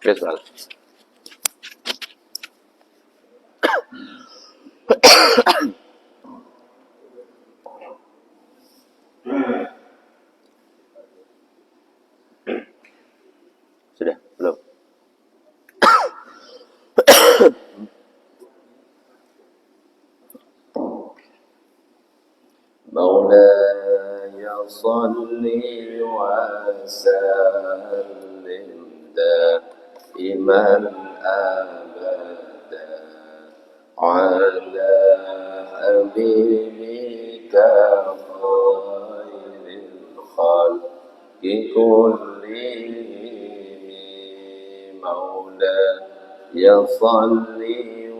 Kesal. Sudah, belum? مولاي صل وسلم دائما أبدا على حبيبك خير الخلق كلهم مولاي صل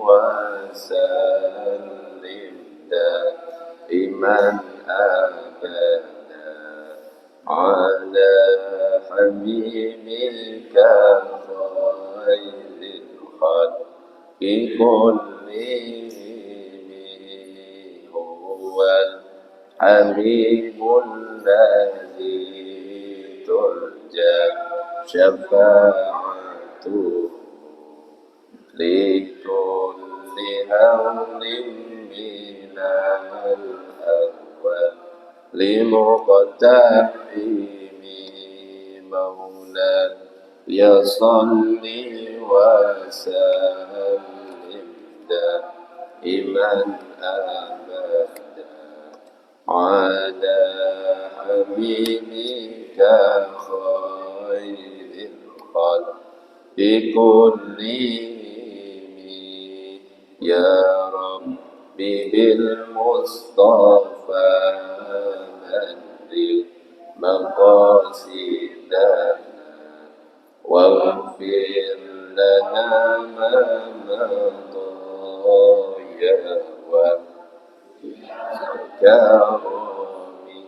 وسلم دائما أبدا على حبيبك خير الخلق كلهم هو الحبيب الذي ترجى شفاعته لكل هول من الأهوال لمقتحم مولاي صل وسلم دائما أبدا على حبيبك خير الخلق كلهم يا ربي بالمصطفى بلغ مقاصدنا واغفر لنا ما مضى يا كرمي.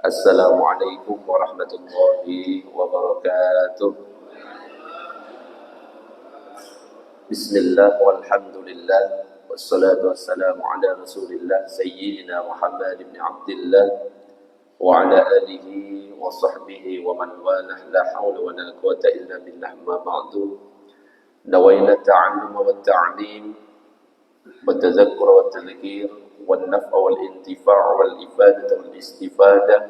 Assalamualaikum warahmatullahi wabarakatuh. Bismillah walhamdulillah wassalatu wassalamu ala rasulillah sayyidina Muhammad ibn Abdillah wa ala alihi wa sahbihi wa man walah la hawla wa la quwwata illa billah ma ba'du. Nawayna ta'alluma wa ta'lim wa tazakkura wa tadhkir wal naf'a wal intifa' wal ifadata wal istifada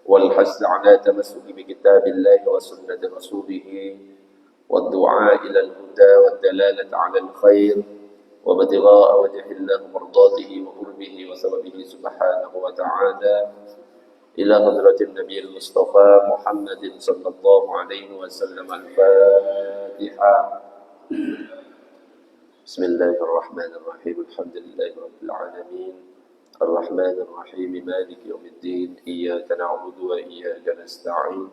wal hasd ala tamassuki bi kitabillahi wa sunnati rasulih والدعاء إلى الهدى والدلالة على الخير وابتغاء وجه الله مرضاته وقربه وثوابه سبحانه وتعالى إلى حضرة النبي المصطفى محمد صلى الله عليه وسلم الفاتحة. بسم الله الرحمن الرحيم الحمد لله رب العالمين الرحمن الرحيم مالك يوم الدين إياك نعبد وإياك نستعين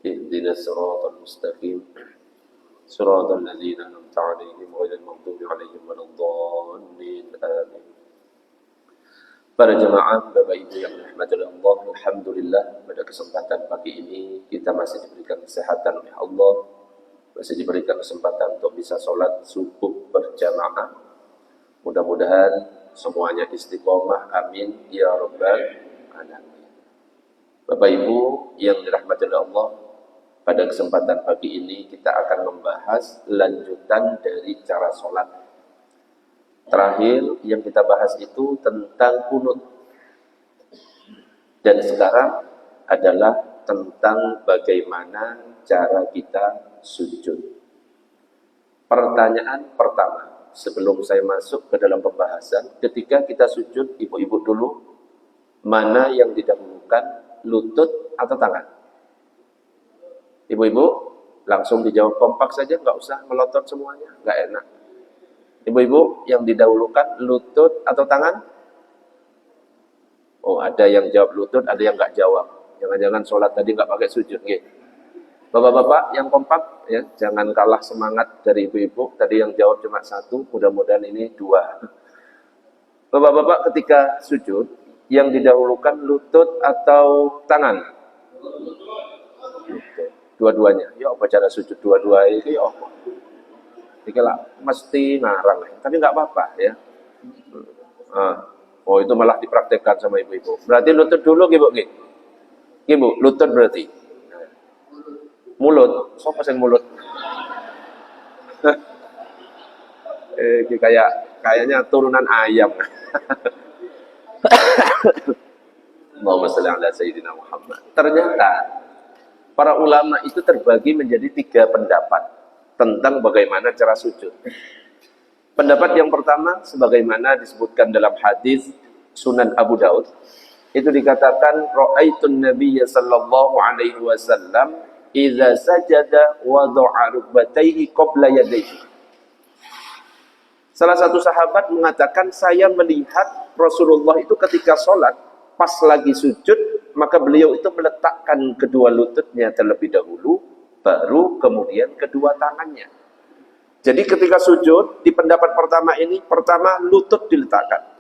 اهدنا الصراط المستقيم صراط الذين أنعمت عليهم غير المغضوب عليهم ولا الضالين آمين. Para jemaah Bapak Ibu yang dirahmati Allah, alhamdulillah pada kesempatan pagi ini kita masih diberikan kesehatan oleh Allah, masih diberikan kesempatan untuk bisa sholat subuh berjamaah. Mudah-mudahan semuanya istiqomah, amin ya rabbal alamin. Bapak Ibu yang dirahmati Allah, pada kesempatan pagi ini kita akan membahas lanjutan dari cara sholat. Terakhir yang kita bahas itu tentang kunut. Dan sekarang adalah tentang bagaimana cara kita sujud. Pertanyaan pertama, sebelum saya masuk ke dalam pembahasan, ketika kita sujud, ibu-ibu dulu, mana yang didahulukan, lutut atau tangan? Ibu-ibu langsung dijawab kompak saja, nggak usah melotot semuanya, nggak enak. Ibu-ibu yang didahulukan lutut atau tangan? Oh, ada yang jawab lutut, ada yang nggak jawab. Jangan-jangan sholat tadi nggak pakai sujud, gitu. Bapak-bapak yang kompak, ya, jangan kalah semangat dari ibu-ibu. Tadi yang jawab cuma satu, mudah-mudahan ini dua. Bapak-bapak ketika sujud, yang didahulukan lutut atau tangan? Dua-duanya. Ya apa cara sujud dua-dua itu ya apa? Ikalah mesti ngarang, tapi nggak apa-apa ya. Oh itu malah dipraktekkan sama ibu-ibu. Berarti lutut dulu ibu, ibu lutut berarti. Mulut, sapa sing mulut? Kayaknya turunan ayam. Allahumma shalli ala sayyidina Muhammad. Ternyata para ulama itu terbagi menjadi 3 pendapat tentang bagaimana cara sujud. Pendapat yang pertama, sebagaimana disebutkan dalam hadis Sunan Abu Daud, itu dikatakan ra'aitun nabiyya sallallahu alaihi wasallam idza sajada wada'a rukbatayhi qabla yadayhi. Salah satu sahabat mengatakan, saya melihat Rasulullah itu ketika sholat, pas lagi sujud, maka beliau itu meletakkan kedua lututnya terlebih dahulu, baru kemudian kedua tangannya. Jadi ketika sujud, di pendapat pertama ini, pertama lutut diletakkan,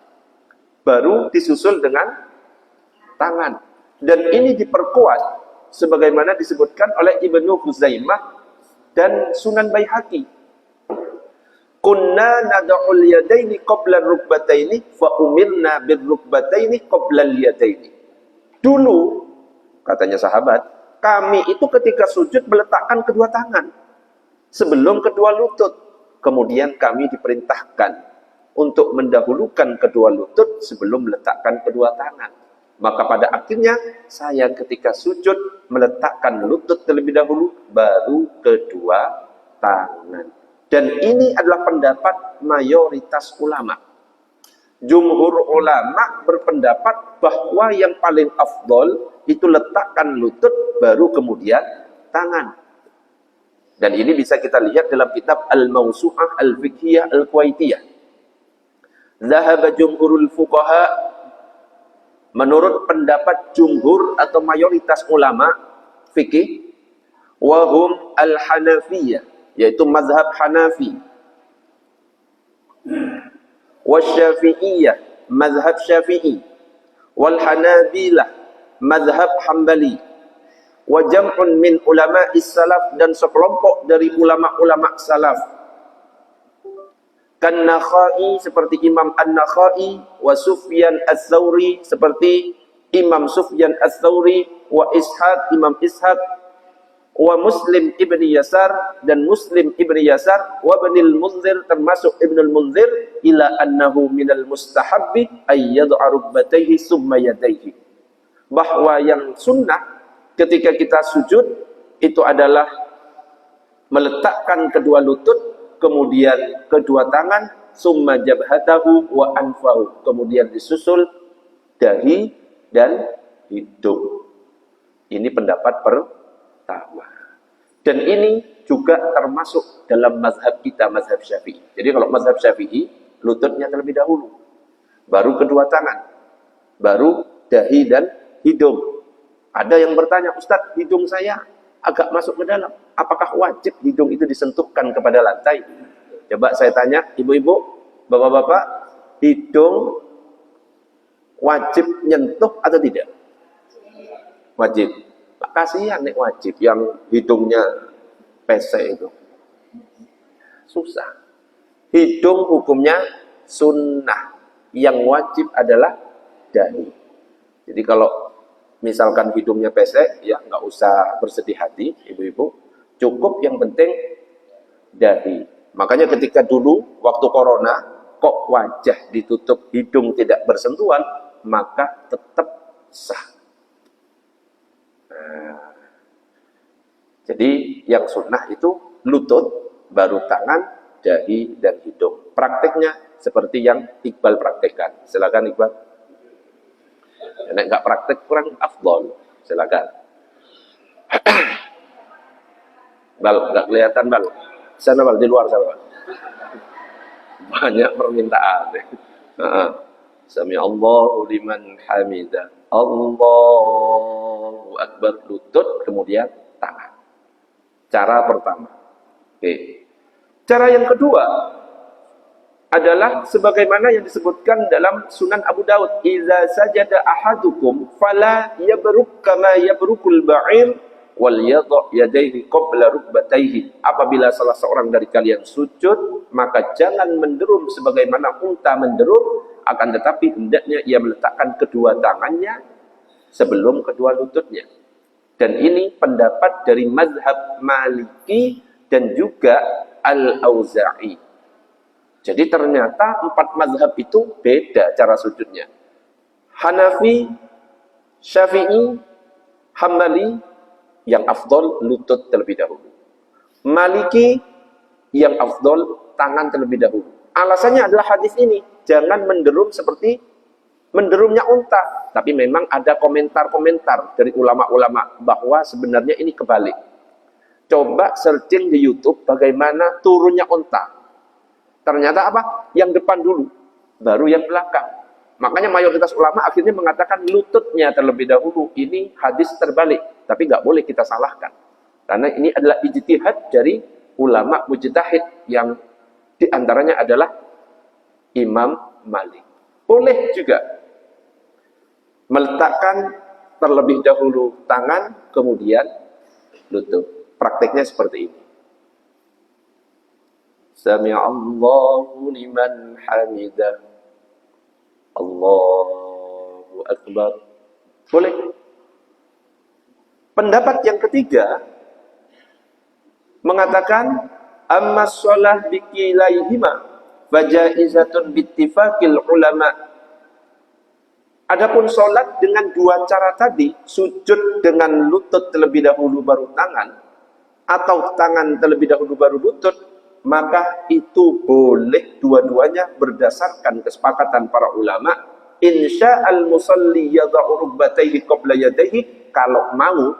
baru disusul dengan tangan. Dan ini diperkuat, sebagaimana disebutkan oleh Ibnu Khuzaimah dan Sunan Baihaqi. Kunna nad'ul yadaini qabla rukbataini fa umirna bir rukbataini qabla yadaini. Dulu katanya sahabat, kami itu ketika sujud meletakkan kedua tangan sebelum kedua lutut. Kemudian kami diperintahkan untuk mendahulukan kedua lutut sebelum meletakkan kedua tangan. Maka pada akhirnya saya ketika sujud meletakkan lutut terlebih dahulu, baru kedua tangan. Dan ini adalah pendapat mayoritas ulama. Jumhur ulama berpendapat bahwa yang paling afdol itu letakkan lutut baru kemudian tangan. Dan ini bisa kita lihat dalam kitab Al-Mawsu'ah Al-Fiqhiyah Al-Kuwaitiyah. Zahaba jumhurul fuqaha, menurut pendapat jumhur atau mayoritas ulama fikih, wahum al-Hanafiyah, yaitu mazhab Hanafi, wasyafi'iyah, mazhab Syafi'i, wal Hanabilah, mazhab Hambali, wa jam'un min ulama'is salaf, dan sekelompok dari ulama-ulama salaf, kan Nakhai, seperti Imam An-Nakhai, wa Sufyan Ats-Tsauri, seperti Imam Sufyan Ats-Tsauri, wa Ishaq, Imam Ishaq, wa Muslim ibni Yasar, dan Muslim ibni Yasar, wa Ibnul Munzir, termasuk Ibnul Munzir, ila annahu minal mustahabbi ay yad'a rukbatayhi summa yadayhi, bahwa yang sunnah ketika kita sujud itu adalah meletakkan kedua lutut, kemudian kedua tangan, summa jabhatahu wa anfahu, kemudian disusul dahi dan hidung. Ini pendapat pertama. Dan ini juga termasuk dalam mazhab kita, mazhab Syafi'i. Jadi kalau mazhab Syafi'i, lututnya terlebih dahulu, baru kedua tangan, baru dahi dan hidung. Ada yang bertanya, Ustadz, hidung saya agak masuk ke dalam, apakah wajib hidung itu disentuhkan kepada lantai? Coba saya tanya, ibu-ibu, bapak-bapak, hidung wajib nyentuh atau tidak? Wajib. Kasihan nih wajib yang hidungnya pesek itu. Susah. Hidung hukumnya sunnah. Yang wajib adalah dahi. Jadi kalau misalkan hidungnya pesek, ya nggak usah bersedih hati, ibu-ibu. Cukup yang penting dahi. Makanya ketika dulu waktu corona, kok wajah ditutup, hidung tidak bersentuhan, maka tetap sah. Jadi yang sunnah itu lutut, baru tangan, dahi, dan hidung. Prakteknya seperti yang Iqbal praktekkan. Silakan Iqbal. Nek nggak praktek kurang afdol. Silakan. Bal, nggak kelihatan Bal. Sana Bal, di luar sana Bal. Banyak permintaan. Sami Allahu liman hamidah. Allahu Akbar, lutut, kemudian tangan. Cara pertama. Oke. Cara yang kedua adalah sebagaimana yang disebutkan dalam Sunan Abu Daud, "Idza sajada ahadukum fala yabruk kama yabrukul ba'ir wal yadha yadayhi qabla rukbatayhi." Apabila salah seorang dari kalian sujud, maka jangan menderum sebagaimana unta menderum, akan tetapi hendaknya ia meletakkan kedua tangannya sebelum kedua lututnya. Dan ini pendapat dari mazhab Maliki dan juga Al-Auza'i. Jadi ternyata 4 mazhab itu beda cara sujudnya. Hanafi, Syafi'i, Hambali, yang afdol lutut terlebih dahulu. Maliki, yang afdol tangan terlebih dahulu. Alasannya adalah hadis ini, jangan menderum seperti menderumnya unta. Tapi memang ada komentar-komentar dari ulama-ulama bahwa sebenarnya ini kebalik. Coba searching di YouTube bagaimana turunnya unta. Ternyata apa? Yang depan dulu, baru yang belakang. Makanya mayoritas ulama akhirnya mengatakan lututnya terlebih dahulu. Ini hadis terbalik, tapi nggak boleh kita salahkan. Karena ini adalah ijtihad dari ulama mujtahid yang diantaranya adalah Imam Malik. Boleh juga meletakkan terlebih dahulu tangan, kemudian lutut. Prakteknya seperti ini. Sami'allahu liman hamidah. Allahu Akbar. Boleh. Pendapat yang ketiga mengatakan amma shalah bikilaihima fajaizatun bittifaqil ulama. Adapun sholat dengan dua cara tadi, sujud dengan lutut terlebih dahulu baru tangan, atau tangan terlebih dahulu baru lutut, maka itu boleh dua-duanya berdasarkan kesepakatan para ulama. Insya'al musalli yada'u rukbatayhi qabla yadayhi, kalau mau,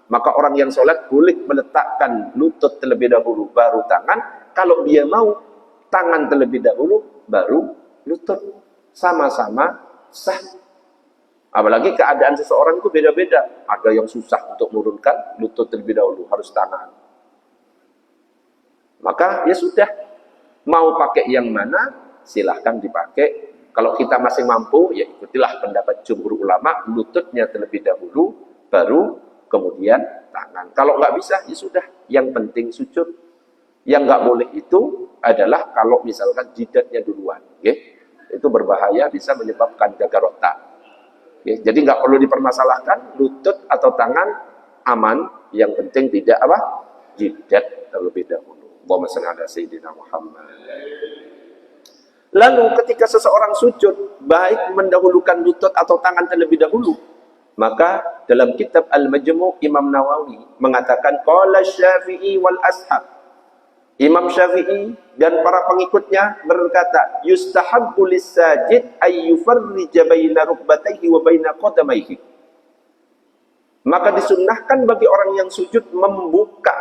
maka orang yang sholat boleh meletakkan lutut terlebih dahulu baru tangan. Kalau dia mau, tangan terlebih dahulu baru lutut. Sama-sama sah. Apalagi keadaan seseorang itu beda-beda. Ada yang susah untuk menurunkan lutut terlebih dahulu, harus tangan. Maka ya sudah, mau pakai yang mana silahkan dipakai. Kalau kita masih mampu, ya ikutilah pendapat jumhur ulama, lututnya terlebih dahulu, baru kemudian tangan. Kalau nggak bisa, ya sudah, yang penting sujud. Yang nggak boleh itu adalah kalau misalkan jidatnya duluan, itu berbahaya, bisa menyebabkan gagal otak. Jadi nggak perlu dipermasalahkan, lutut atau tangan aman, yang penting tidak apa? Jidat terlebih dahulu. Allahumma shalli ala sayyidina Muhammad. Lalu ketika seseorang sujud, baik mendahulukan lutut atau tangan terlebih dahulu, maka dalam kitab Al-Majmu' Imam Nawawi mengatakan qala Syafi'i wal ashab. Imam Syafi'i dan para pengikutnya berkata, yustahabbu lis-sajid ay yufarrija baina rukbatayhi wa baina qadamayhi. Maka disunnahkan bagi orang yang sujud membuka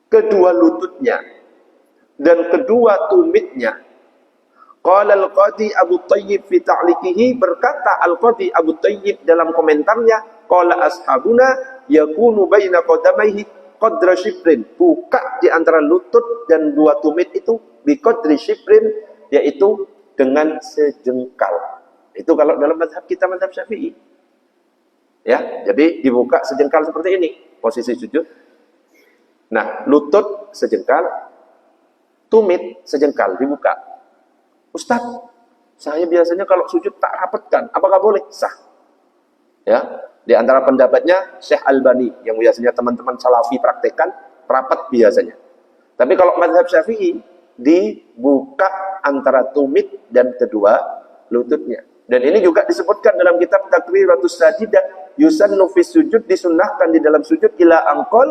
kedua lututnya dan kedua tumitnya. Qala al-Qadi Abu Thayyib fi ta'liqihi, berkata al-Qadi Abu Thayyib dalam komentarnya, qala ashabuna yakunu baina qadamayhi qadra shibrin, buka di antara lutut dan dua tumit itu bi qadri shibrin, yaitu dengan sejengkal. Itu kalau dalam mazhab kita, mazhab Syafi'i. Ya, jadi dibuka sejengkal seperti ini posisi sujud. Nah, lutut sejengkal, tumit sejengkal dibuka. Ustaz, saya biasanya kalau sujud tak rapatkan, apakah boleh? Sah. Ya, di antara pendapatnya Syekh Albani, yang biasanya teman-teman Salafi praktekkan, rapat biasanya. Tapi kalau mazhab Syafi'i, dibuka antara tumit dan kedua lututnya. Dan ini juga disebutkan dalam kitab Takriratus Sajidah, yusannu fi sujud, disunnahkan di dalam sujud ila anqal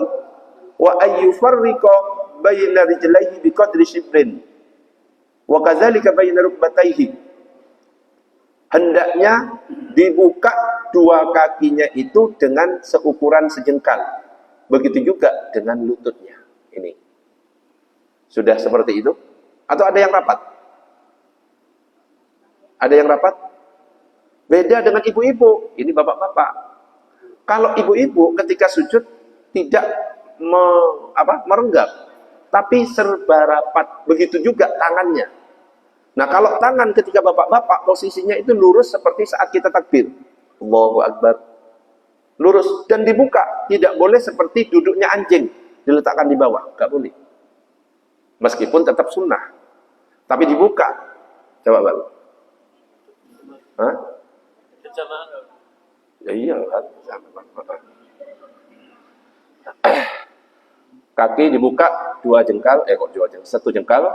wa ayyufarriqa baina rijlaihi biqadri shibrin wa kadzalika baina rukbatayhi. Hendaknya dibuka dua kakinya itu dengan seukuran sejengkal. Begitu juga dengan lututnya. Ini. Sudah seperti itu? Atau ada yang rapat? Ada yang rapat? Beda dengan ibu-ibu. Ini bapak-bapak. Kalau ibu-ibu ketika sujud tidak merenggap, tapi serba rapat. Begitu juga tangannya. Nah, kalau tangan ketika bapak-bapak posisinya itu lurus seperti saat kita takbir. Allahu Akbar. Lurus dan dibuka. Tidak boleh seperti duduknya anjing, diletakkan di bawah. Enggak boleh. Meskipun tetap sunnah. Tapi dibuka. Coba balik. Hah? Ya iya kan. Kaki dibuka dua jengkal, satu jengkal,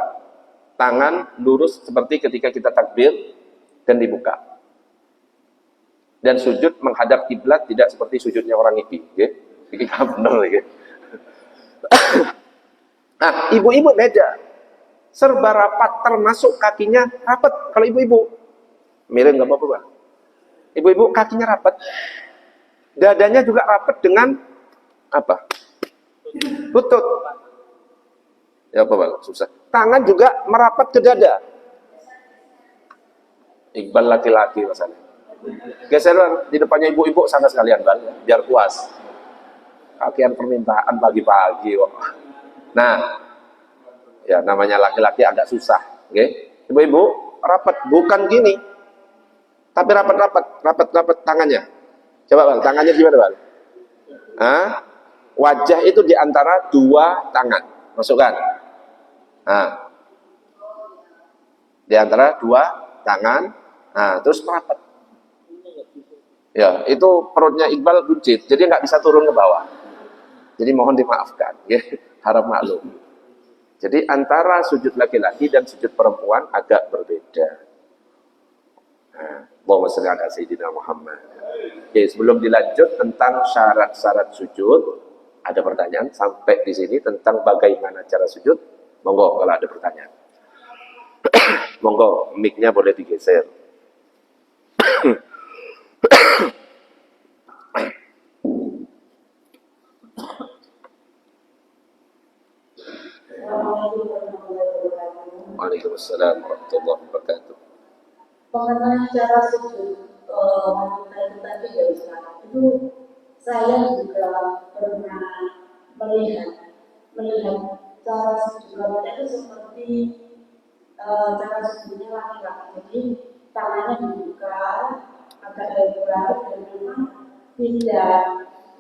tangan lurus seperti ketika kita takbir dan dibuka. Dan sujud menghadap kiblat, tidak seperti sujudnya orang iki, nggih. Iki bener iki. Nah, ibu-ibu beda. Serba rapat, termasuk kakinya rapat. Kalau ibu-ibu miring nggak apa-apa, Bang. Ibu-ibu kakinya rapat. Dadanya juga rapat dengan apa? Lutut. Ya apa, Bang? Susah. Tangan juga merapat ke dada. Iqbal laki-laki masalah. Geser Bang, di depannya ibu-ibu sana sekalian, Bang, biar puas. Kakian permintaan pagi-pagi kok. Nah, ya namanya laki-laki agak susah, oke? Ibu-ibu rapat, bukan gini. Tapi rapat tangannya. Coba Bang, tangannya gimana, Bang? Hah? Wajah itu di antara dua tangan. Masukkan. Nah. Di antara dua tangan. Nah, terus rapat. Ya, itu perutnya Iqbal buncit, jadi nggak bisa turun ke bawah. Jadi mohon dimaafkan, ya. Harap maklum. Jadi antara sujud laki-laki dan sujud perempuan agak berbeda. Allahumma shalli ala sayyidina Muhammad. Oke, sebelum dilanjut tentang syarat-syarat sujud, ada pertanyaan sampai di sini tentang bagaimana cara sujud. Monggo kalau ada pertanyaan. Monggo, mic-nya boleh digeser. Waalaikumsalam warahmatullahi wabarakatuh. Mengenai cara sujud wanita itu tadi ya Ustaz, itu saya juga pernah melihat cara sujud wanita itu seperti cara sujudnya laki-laki. Jadi tangannya dibuka agak lebar dan memang tidak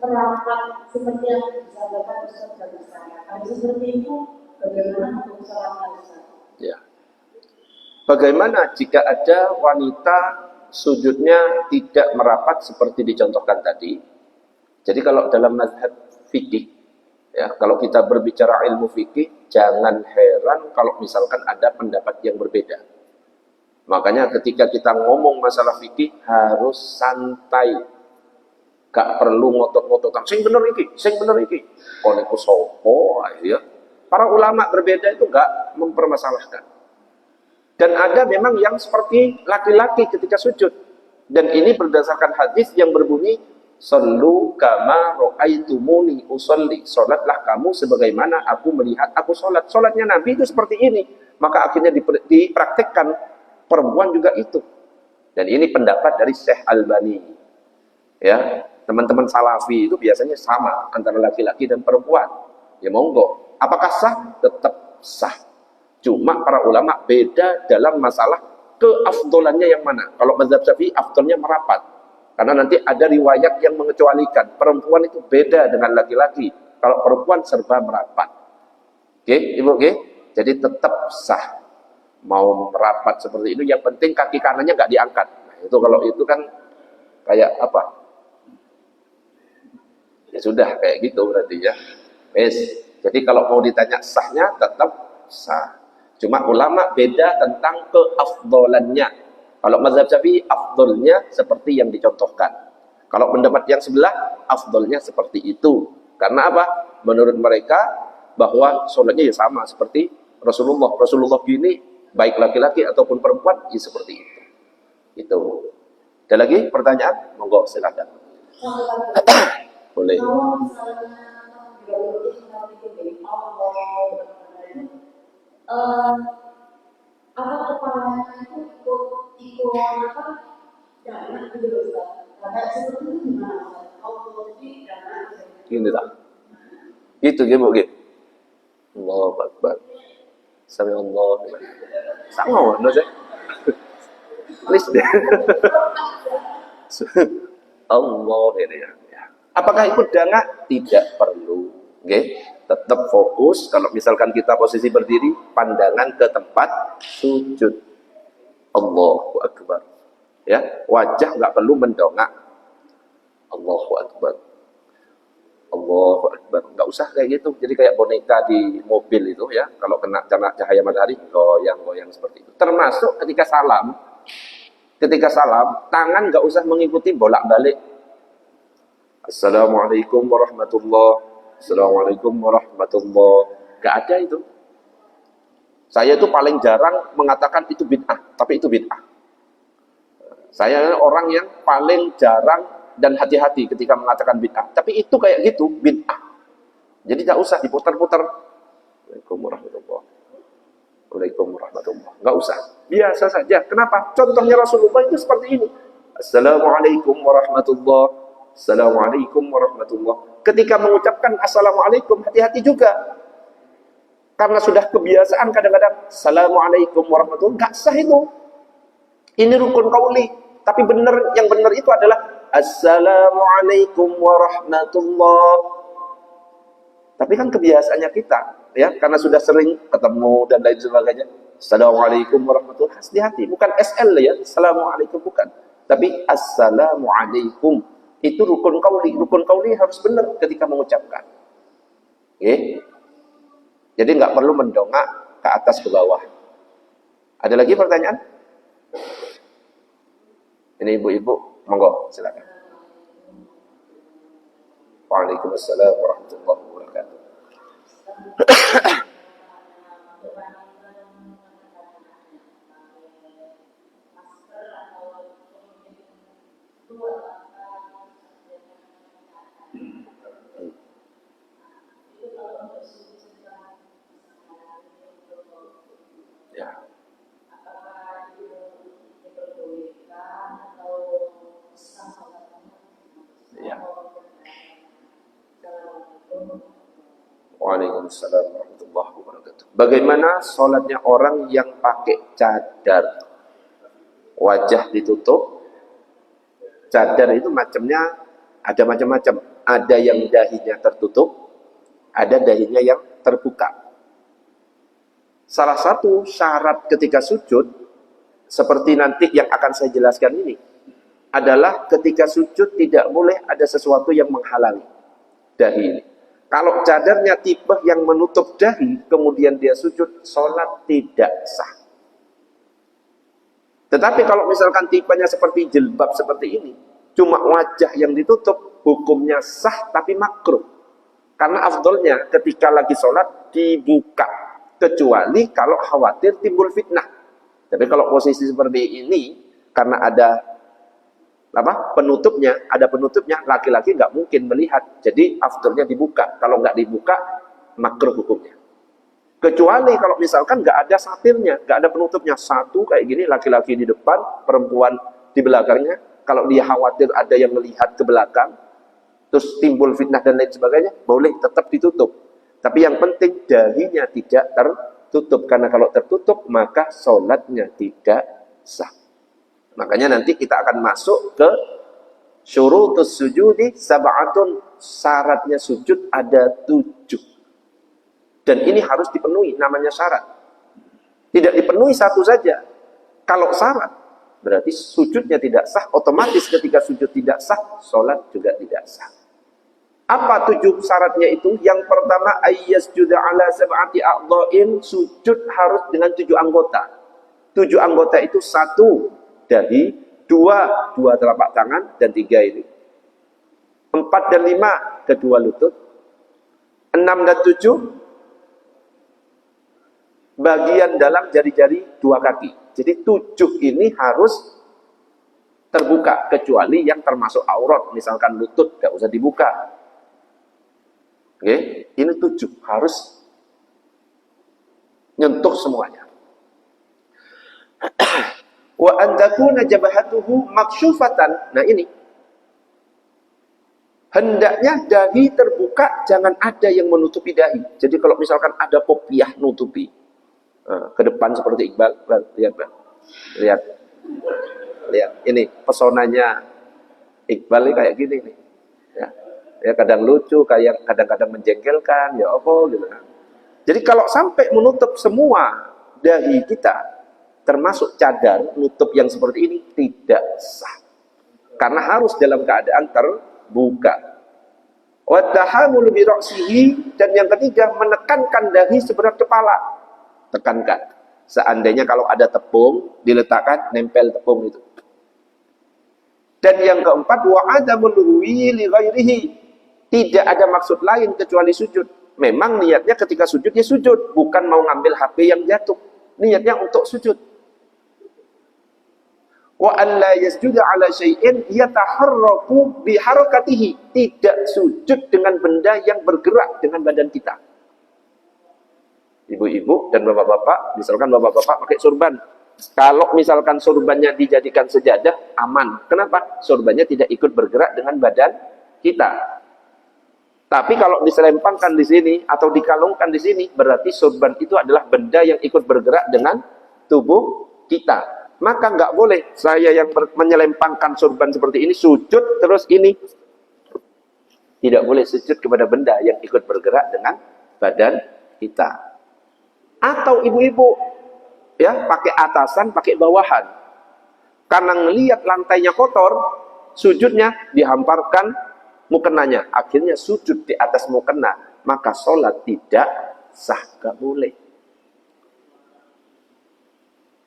merapat seperti yang disampaikan Ustaz dari saya. Kalau seperti itu bagaimana untuk sholatnya Ustaz? Ya. Bagaimana jika ada wanita sujudnya tidak merapat seperti dicontohkan tadi? Jadi kalau dalam mazhab fikih, ya, kalau kita berbicara ilmu fikih, jangan heran kalau misalkan ada pendapat yang berbeda. Makanya ketika kita ngomong masalah fikih harus santai, gak perlu ngotot-ngototan. Sing bener iki. Olehku sopo, ya. Para ulama berbeda itu gak mempermasalahkan. Dan ada memang yang seperti laki-laki ketika sujud. Dan ini berdasarkan hadis yang berbunyi, Sallu kama ra'aitumuni usolli. Salatlah kamu sebagaimana aku melihat aku salat. Salatnya Nabi itu seperti ini. Maka akhirnya dipraktekkan perempuan juga itu. Dan ini pendapat dari Syekh Albani. Ya, teman-teman Salafi itu biasanya sama antara laki-laki dan perempuan. Ya monggo. Apakah sah? Tetap sah. Cuma para ulama beda dalam masalah keafdolannya yang mana. Kalau mazhab Syafi'i afdolnya merapat. Karena nanti ada riwayat yang mengecualikan. Perempuan itu beda dengan laki-laki. Kalau perempuan serba merapat. Oke, Ibu, oke? Jadi tetap sah. Mau merapat seperti itu, yang penting kaki kanannya nggak diangkat. Nah, itu kalau itu kan kayak apa? Ya sudah, kayak gitu berarti ya. Jadi kalau mau ditanya sahnya, tetap sah. Cuma ulama beda tentang keafdolannya. Kalau mazhab Syafi'i afdolnya seperti yang dicontohkan. Kalau pendapat yang sebelah afdolnya seperti itu. Karena apa? Menurut mereka bahwa sholatnya ya sama seperti Rasulullah. Rasulullah gini baik laki-laki ataupun perempuan ya seperti itu. Itu. Ada lagi pertanyaan? Monggo silakan. Boleh. Kalau misalnya apa kepalanya itu ikut apa dana gitu Ustaz. Karena seperti itu gimana? Kalau di dana Gini tak? Gitu gitu. Allahu Akbar. Sami Allah. Sama no sih. Please deh. Allah ini ya. Apakah ikut dana? Tidak perlu. Oke, tetap fokus. Kalau misalkan kita posisi berdiri, pandangan ke tempat sujud. Allahu Akbar. Ya, wajah nggak perlu mendongak. Allahu Akbar. Allahu Akbar. Nggak usah kayak gitu. Jadi kayak boneka di mobil itu ya, kalau kena cahaya matahari, goyang-goyang seperti itu. Termasuk ketika salam. Ketika salam, tangan nggak usah mengikuti bolak-balik. Assalamualaikum warahmatullahi. Assalamualaikum warahmatullahi. Nggak ada itu. Saya itu paling jarang mengatakan itu bid'ah, tapi itu bid'ah. Saya orang yang paling jarang dan hati-hati ketika mengatakan bid'ah. Tapi itu kayak gitu, bid'ah. Jadi tidak usah diputar-putar. Waalaikumsalam warahmatullahi. Waalaikumsalam warahmatullahi. Nggak usah. Biasa saja. Kenapa? Contohnya Rasulullah itu seperti ini. Assalamualaikum warahmatullahi. Assalamualaikum warahmatullahi. Ketika mengucapkan assalamualaikum, hati-hati juga. Karena sudah kebiasaan kadang-kadang assalamualaikum warahmatullahi. Nggak sah itu. Ini rukun qauli. Tapi yang benar itu adalah assalamualaikum warahmatullahi. Tapi kan kebiasaannya kita, ya, karena sudah sering ketemu dan lain sebagainya. Assalamualaikum warahmatullahi. Hati-hati, bukan SL ya, assalamualaikum bukan. Tapi assalamualaikum itu rukun qauli. Rukun qauli harus benar ketika mengucapkan. Oke. Jadi nggak perlu mendongak ke atas ke bawah. Ada lagi pertanyaan? Ini ibu-ibu, monggo silakan. Waalaikumsalam warahmatullahi wabarakatuh. Ya. Ya. Waalaikumsalam warahmatullahi wabarakatuh. Bagaimana sholatnya orang yang pakai cadar, wajah ditutup? Cadar itu macamnya ada macam-macam. Ada yang dahinya tertutup, ada dahinya yang terbuka. Salah satu syarat ketika sujud, seperti nanti yang akan saya jelaskan ini, adalah ketika sujud tidak boleh ada sesuatu yang menghalangi dahi ini. Kalau cadarnya tipe yang menutup dahi, kemudian dia sujud, sholat tidak sah. Tetapi kalau misalkan tipenya seperti jilbab seperti ini, cuma wajah yang ditutup, hukumnya sah tapi makruh. Karena afdolnya ketika lagi sholat dibuka, kecuali kalau khawatir timbul fitnah. Tapi kalau posisi seperti ini, karena ada penutupnya, laki-laki nggak mungkin melihat, jadi afdolnya dibuka. Kalau nggak dibuka, makruh hukumnya. Kecuali kalau misalkan nggak ada satirnya, nggak ada penutupnya, satu kayak gini, laki-laki di depan, perempuan di belakangnya. Kalau dia khawatir ada yang melihat ke belakang, terus timbul fitnah dan lain sebagainya, boleh tetap ditutup. Tapi yang penting dahinya tidak tertutup, karena kalau tertutup maka sholatnya tidak sah. Makanya nanti kita akan masuk ke syurutus sujudi sab'atun. Syaratnya sujud ada 7. Dan ini harus dipenuhi, namanya syarat. Tidak dipenuhi satu saja. Kalau syarat, berarti sujudnya tidak sah. Otomatis ketika sujud tidak sah, sholat juga tidak sah. Apa 7 syaratnya itu? Yang pertama, ayyasjuda ala sab'ati a'dha'in. Sujud harus dengan 7 anggota. 7 anggota itu 1 dahi, 2 telapak tangan, dan 3 ini. 4 dan 5 kedua lutut. 6 dan 7 bagian dalam jari-jari 2 kaki. Jadi 7 ini harus terbuka, kecuali yang termasuk aurat, misalkan lutut gak usah dibuka. Oke, ini 7 harus nyentuh semuanya. Wa an takuna jabhatuhu maksyufatan. Nah ini, hendaknya dahi terbuka, jangan ada yang menutupi dahi. Jadi kalau misalkan ada kopiah nutupi, ke depan seperti Iqbal, lihat ini pesonanya Iqbal ini kayak gini nih, ya kadang lucu, kayak kadang-kadang menjengkelkan, ya apa gitu kan. Jadi kalau sampai menutup semua dahi kita, termasuk cadar, nutup yang seperti ini tidak sah. Karena harus dalam keadaan buka. Wa tahamul bi ra'sihi, dan yang ketiga menekankan dahi seberat kepala. Tekankan. Seandainya kalau ada tepung diletakkan, nempel tepung itu. Dan yang keempat wa adamul huwi li ghairihi. Tidak ada maksud lain kecuali sujud. Memang niatnya ketika sujud ya sujud, bukan mau ngambil HP yang jatuh. Niatnya untuk sujud. Wa an la yasjuda ala syai'in yataharraku bi harakatihi. Tidak sujud dengan benda yang bergerak dengan badan kita. Ibu-ibu dan bapak-bapak, misalkan bapak-bapak pakai surban. Kalau misalkan surbannya dijadikan sejadah, aman. Kenapa? Surbannya tidak ikut bergerak dengan badan kita. Tapi kalau diselempangkan di sini atau dikalungkan di sini, berarti surban itu adalah benda yang ikut bergerak dengan tubuh kita. Maka nggak boleh saya yang menyelempangkan surban seperti ini sujud terus ini. Tidak boleh sujud kepada benda yang ikut bergerak dengan badan kita. Atau ibu-ibu ya pakai atasan, pakai bawahan. Karena ngelihat lantainya kotor, sujudnya dihamparkan mukenanya, akhirnya sujud di atas mukena, maka sholat tidak sah, gak boleh.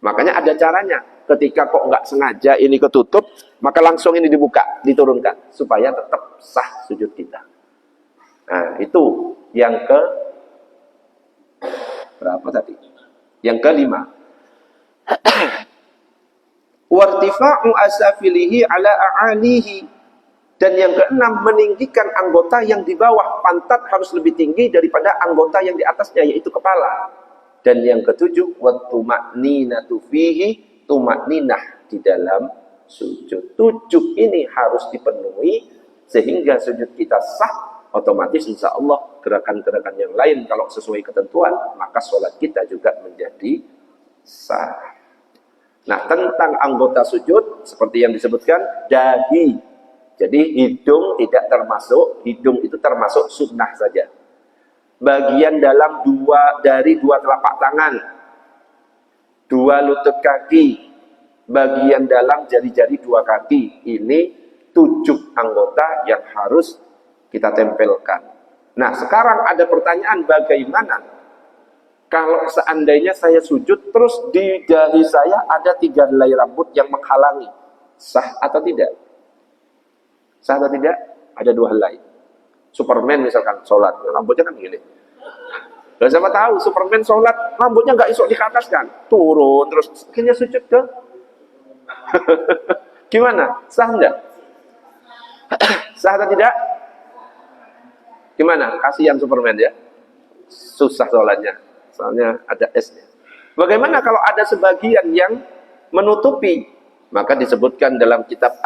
Makanya ada caranya. Ketika kok nggak sengaja ini ketutup, maka langsung ini dibuka, diturunkan, supaya tetap sah sujud kita. Nah, itu yang ke berapa tadi? Yang kelima. Wartifa'u asafilihi ala a'alihi. Dan yang keenam, meninggikan anggota yang di bawah. Pantat harus lebih tinggi daripada anggota yang di atasnya, yaitu kepala. Dan yang ketujuh, wattuma'ninatu fihi, tumakninah di dalam sujud. 7 ini harus dipenuhi sehingga sujud kita sah. Otomatis insya Allah gerakan-gerakan yang lain kalau sesuai ketentuan, maka sholat kita juga menjadi sah. Nah, tentang anggota sujud seperti yang disebutkan, dahi. Jadi hidung tidak termasuk, hidung itu termasuk sunnah saja. Bagian dalam dari dua telapak tangan, 2 lutut kaki, bagian dalam jari-jari 2 kaki. Ini 7 anggota yang harus kita tempelkan. Nah, sekarang ada pertanyaan, bagaimana kalau seandainya saya sujud terus di dahi saya ada 3 helai rambut yang menghalangi, sah atau tidak? Sah atau tidak? Ada 2 helai. Superman misalkan sholat, rambutnya kan gini. Dan siapa tahu Superman sholat, rambutnya nggak isok di atas kan, turun terus akhirnya sujud ke. Gimana? Sah enggak? Sah atau tidak? Gimana? Kasihan Superman ya, susah sholatnya, soalnya ada esnya. Bagaimana kalau ada sebagian yang menutupi? Maka disebutkan dalam kitab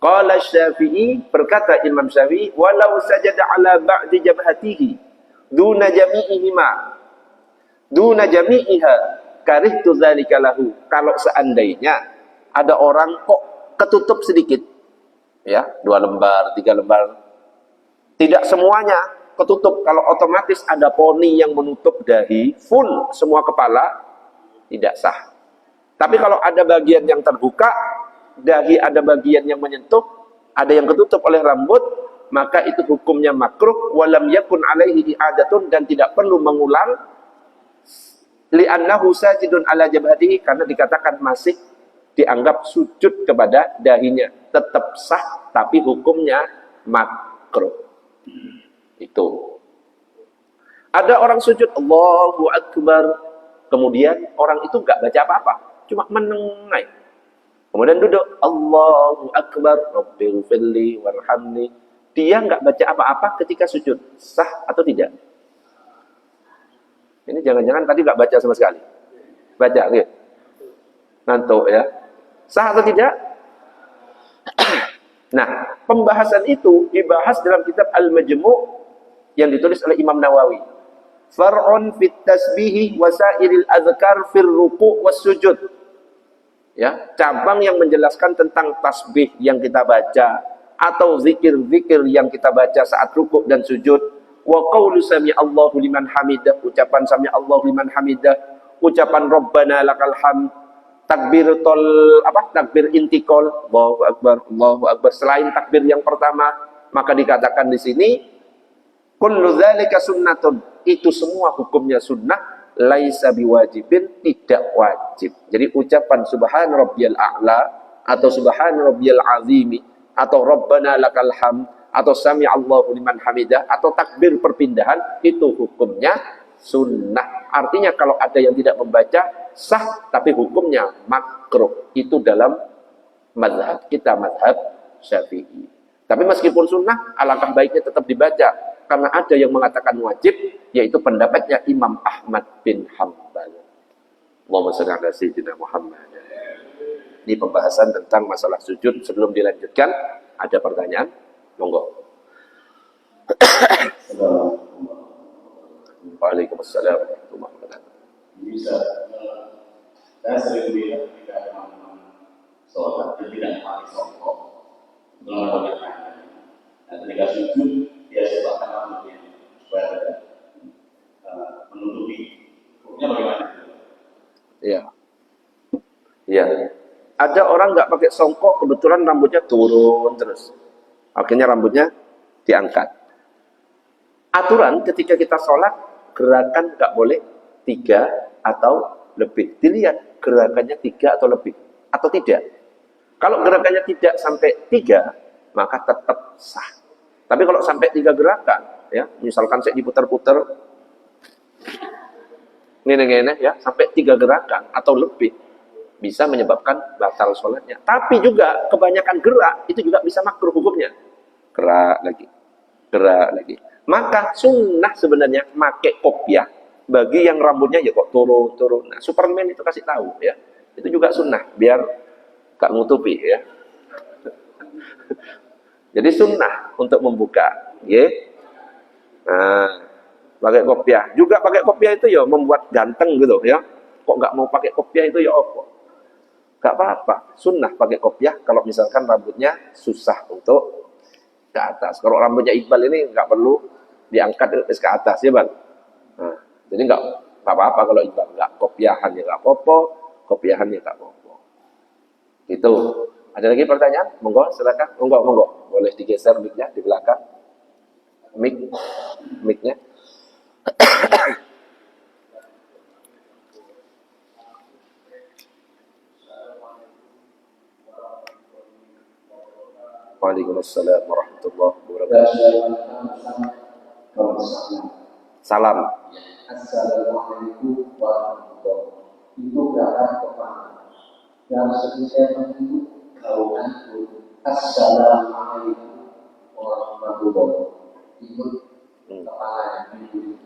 Qala Syafi'i, berkata Imam Syafi'i, walau sajada ala ba'di jabhatihi duna jami'iha karihtu dzalika lahu. Kalau seandainya ada orang kok ketutup sedikit, ya 2 lembar, 3 lembar, tidak semuanya ketutup. Kalau otomatis ada poni yang menutup dahi full semua kepala, tidak sah. Tapi kalau ada bagian yang terbuka, dahi ada bagian yang menyentuh, ada yang ketutup oleh rambut, maka itu hukumnya makruh, walam yakun alaihi i'adatun, dan tidak perlu mengulang, li'annahu sajidun ala jabhatihi, karena dikatakan masih dianggap sujud kepada dahinya. Tetap sah, tapi hukumnya makruh. Itu. Ada orang sujud Allahu Akbar, kemudian orang itu enggak baca apa-apa, cuma menengai. Kemudian duduk, Allahu Akbar, Rabbighfirli warhamni. Dia nggak baca apa-apa ketika sujud. Sah atau tidak? Ini jangan-jangan tadi nggak baca sama sekali. Baca, gitu. Ngantuk ya. Sah atau tidak? Nah, pembahasan itu dibahas dalam kitab Al-Majmu' yang ditulis oleh Imam Nawawi. Far'un fit tasbihi wasairil azkar fir ruku' was sujud. Ya, cabang yang menjelaskan tentang tasbih yang kita baca atau zikir-zikir yang kita baca saat rukuk dan sujud. Wa qaulu sami Allahu liman hamidah, ucapan sami Allahu liman hamidah, ucapan Rabbana lakal hamd, takbir intikal, Allahu Akbar selain takbir yang pertama, maka dikatakan di sini kullu dzalika sunnatun, itu semua hukumnya sunnah, laisa biwajibin, tidak wajib. Jadi ucapan subhan rabbiyal a'la atau subhan rabbiyal azimi atau rabbana lakal hamd atau sami Allahu liman hamidah atau takbir perpindahan itu hukumnya sunnah. Artinya kalau ada yang tidak membaca sah, tapi hukumnya makruh. Itu dalam mazhab kita, mazhab Syafi'i. Tapi meskipun sunnah, alangkah baiknya tetap dibaca, karena ada yang mengatakan wajib, yaitu pendapatnya Imam Ahmad bin Hanbal. Allahumma shalli ala sayyidina Muhammad. Ini pembahasan tentang masalah sujud. Sebelum dilanjutkan, ada pertanyaan? Monggo. Waalaikumsalam warahmatullahi wabarakatuh. Bisa, saya sering lihat ketika teman-teman sholat dan tidak pakai songkok melakukan dan ketika sujud dia sebabkan rambutnya supaya menutupi. Hukumnya bagaimana? Iya. Iya. Ada orang nggak pakai songkok, kebetulan rambutnya turun terus. Akhirnya rambutnya diangkat. Aturan ketika kita sholat, gerakan nggak boleh 3 atau lebih. Dilihat gerakannya 3 atau lebih atau tidak. Kalau gerakannya tidak sampai 3, maka tetap sah. Tapi kalau sampai 3 gerakan, ya, misalkan saya diputar-putar, ini ya, sampai 3 gerakan atau lebih, bisa menyebabkan batal sholatnya. Tapi juga kebanyakan gerak itu juga bisa makruh hukumnya. Gerak lagi, gerak lagi. Maka sunnah sebenarnya pakai kopiah bagi yang rambutnya ya kok turun. Nah, Superman itu kasih tahu ya. Itu juga sunnah biar gak nutupi ya. Jadi sunnah untuk membuka, ya. Nah, pakai kopiah. Juga pakai kopiah itu ya membuat ganteng gitu ya. Kok nggak mau pakai kopiah itu ya apa? Gak apa-apa. Sunnah pakai kopiah kalau misalkan rambutnya susah untuk ke atas. Kalau rambutnya Iqbal ini nggak perlu diangkat ke atas ya Bang. Nah, jadi nggak apa-apa kalau Iqbal nggak kopiahan ya nggak apa-apa, kopiahan ya nggak apa-apa. Itu. Ada lagi pertanyaan? Monggo silakan. Monggo. Boleh digeser mic-nya di belakang. Mic-nya. Waalaikumsalam warahmatullahi wabarakatuh. Salam. Assalamualaikum warahmatullahi wabarakatuh. Itu gerakan pertama. Yang sesuai itu kaunan Assalamualaikum warahmatullahi wabarakatuh. Itu kepala yang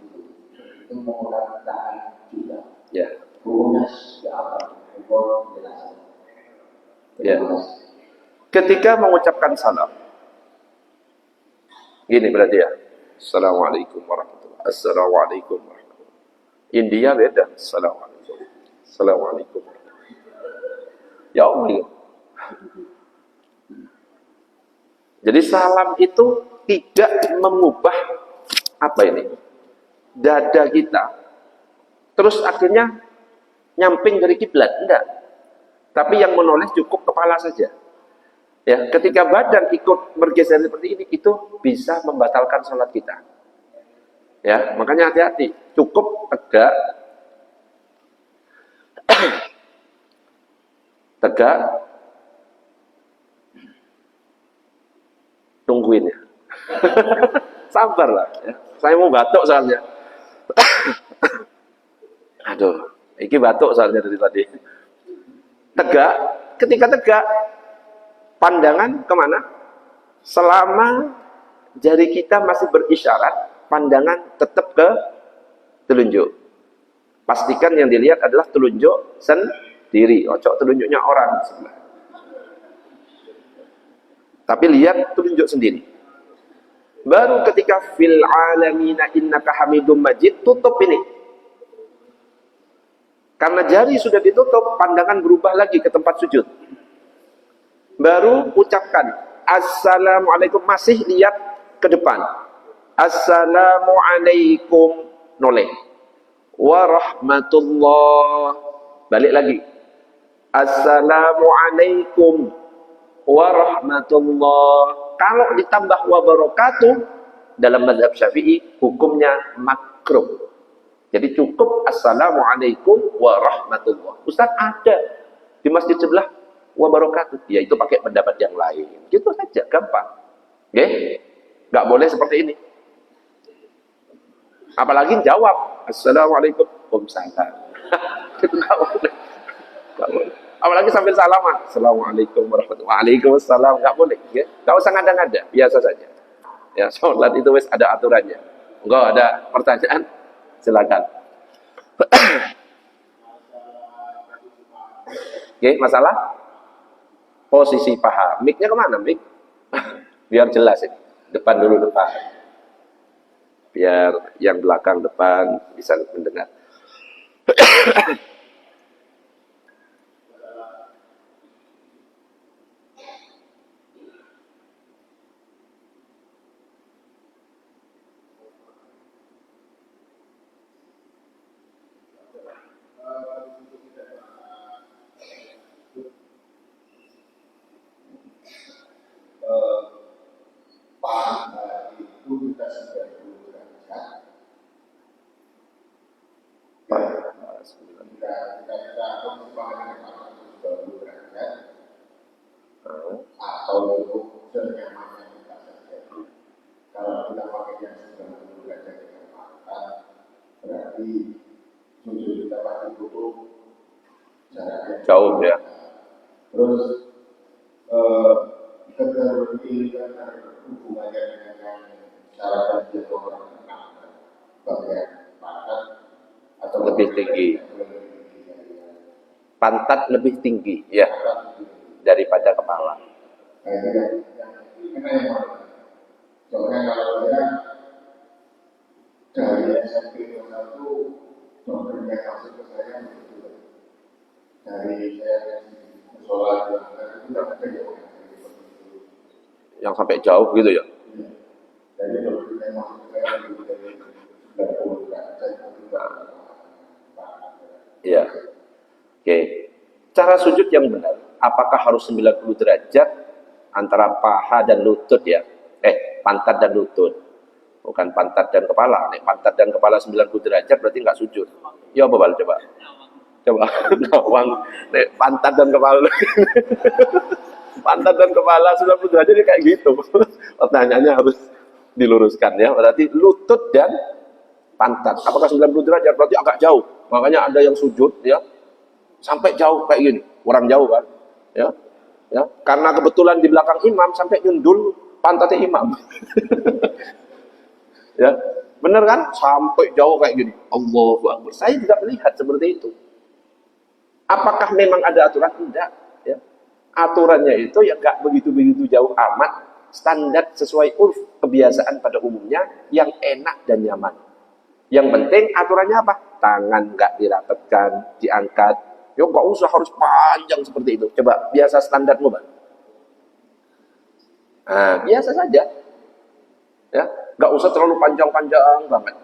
itu menggunakan tangan juga. Ya. Hukumnya sudah apa? Hukum jelas. Ya. Ketika mengucapkan salam, gini berarti ya. Assalamualaikum warahmatullahi wabarakatuh. Assalamualaikum warahmatullahi wabarakatuh. India beda. Assalamualaikum. Assalamualaikum. Ya Allah. Jadi salam itu tidak mengubah apa ini? Dada kita. Terus akhirnya nyamping dari kiblat, enggak. Tapi yang menoleh cukup kepala saja. Ya, ketika badan ikut bergeser seperti ini, itu bisa membatalkan sholat kita. Ya, makanya hati-hati. Cukup tegak, tegak, tungguin ya. Sabarlah. Ya. Saya mau batuk soalnya. Aduh, ini batuk soalnya dari tadi. Tegak, ketika tegak, pandangan kemana? Selama jari kita masih berisyarat, pandangan tetap ke telunjuk. Pastikan yang dilihat adalah telunjuk sendiri, ojo telunjuknya orang sebelah. Tapi lihat telunjuk sendiri. Baru ketika fil alamina innaka hamidum majid, tutup ini. Karena jari sudah ditutup, pandangan berubah lagi ke tempat sujud. Baru ucapkan Assalamualaikum, masih lihat ke depan. Assalamualaikum, noleh. Warahmatullah, balik lagi. Assalamualaikum warahmatullah. Kalau ditambah wabarakatuh dalam mazhab Syafi'i hukumnya makruh. Jadi cukup assalamualaikum warahmatullah. Ustaz, ada di masjid sebelah wabarakatuh. Ya itu pakai pendapat yang lain. Gitu saja, gampang. Oke? Nggak boleh seperti ini. Apalagi jawab assalamualaikum waalaikumsalam. Itu nggak boleh. Nggak boleh. Apalagi sambil salaman. Assalamualaikum warahmatullahi wabarakatuh. Waalaikumsalam. Nggak boleh. Ya? Nggak usah ngada-ngada. Biasa saja. Ya, sholat itu wis ada aturannya. Enggak ada pertanyaan? Silakan. Oke, masalah posisi paha. Mic-nya kemana, Mic? Biar jelas ini. Depan dulu, depan. Biar yang belakang depan bisa mendengar. Itu kita sudah derajat. Kita pertimbangan dengan 120 derajat atau untuk senyamannya kita saja. Kalau kita pakai yang 90 derajat dengan mata, berarti sujud kita pasti tutup jaraknya Jauh ya. Terus keterpilihan hubungannya dengan cara kerja orang bagian pantat atau Lebih tinggi. Pantat lebih tinggi ya daripada kepala. Nah, ini yang mana? Soalnya kalau saya dari SMP kelas 1 dokternya masuk ke saya begitu. Dari saya sholat itu tidak ada Yang sampai jauh gitu ya. dari dokternya masuk ke saya dari 90 derajat Iya. Oke. Cara sujud yang benar, apakah harus 90 derajat antara paha dan lutut ya? Pantat dan lutut. Bukan pantat dan kepala. Nih, pantat dan kepala 90 derajat berarti nggak sujud. Ya apa Bal? Coba. Coba. Nawang. Nih, pantat dan kepala. Pantat dan kepala 90 derajat ini kayak gitu. Pertanyaannya harus diluruskan ya. Berarti lutut dan pantat. Apakah 90 derajat? Berarti agak jauh. Makanya ada yang sujud ya sampai jauh kayak gini. Orang jauh kan. Ya. Ya, karena kebetulan di belakang imam sampai nyundul pantatnya imam. Ya, bener kan? Sampai jauh kayak gini. Allahu Akbar. Saya juga melihat seperti itu. Apakah memang ada aturan? Tidak. Ya. Aturannya itu ya nggak begitu jauh amat. Standar sesuai urf kebiasaan pada umumnya yang enak dan nyaman. Yang penting aturannya apa? Tangan nggak dirapatkan, diangkat. Yo nggak usah harus panjang seperti itu. Coba biasa standarmu, Bang. Nah, biasa saja. Ya, nggak usah terlalu panjang-panjang banget.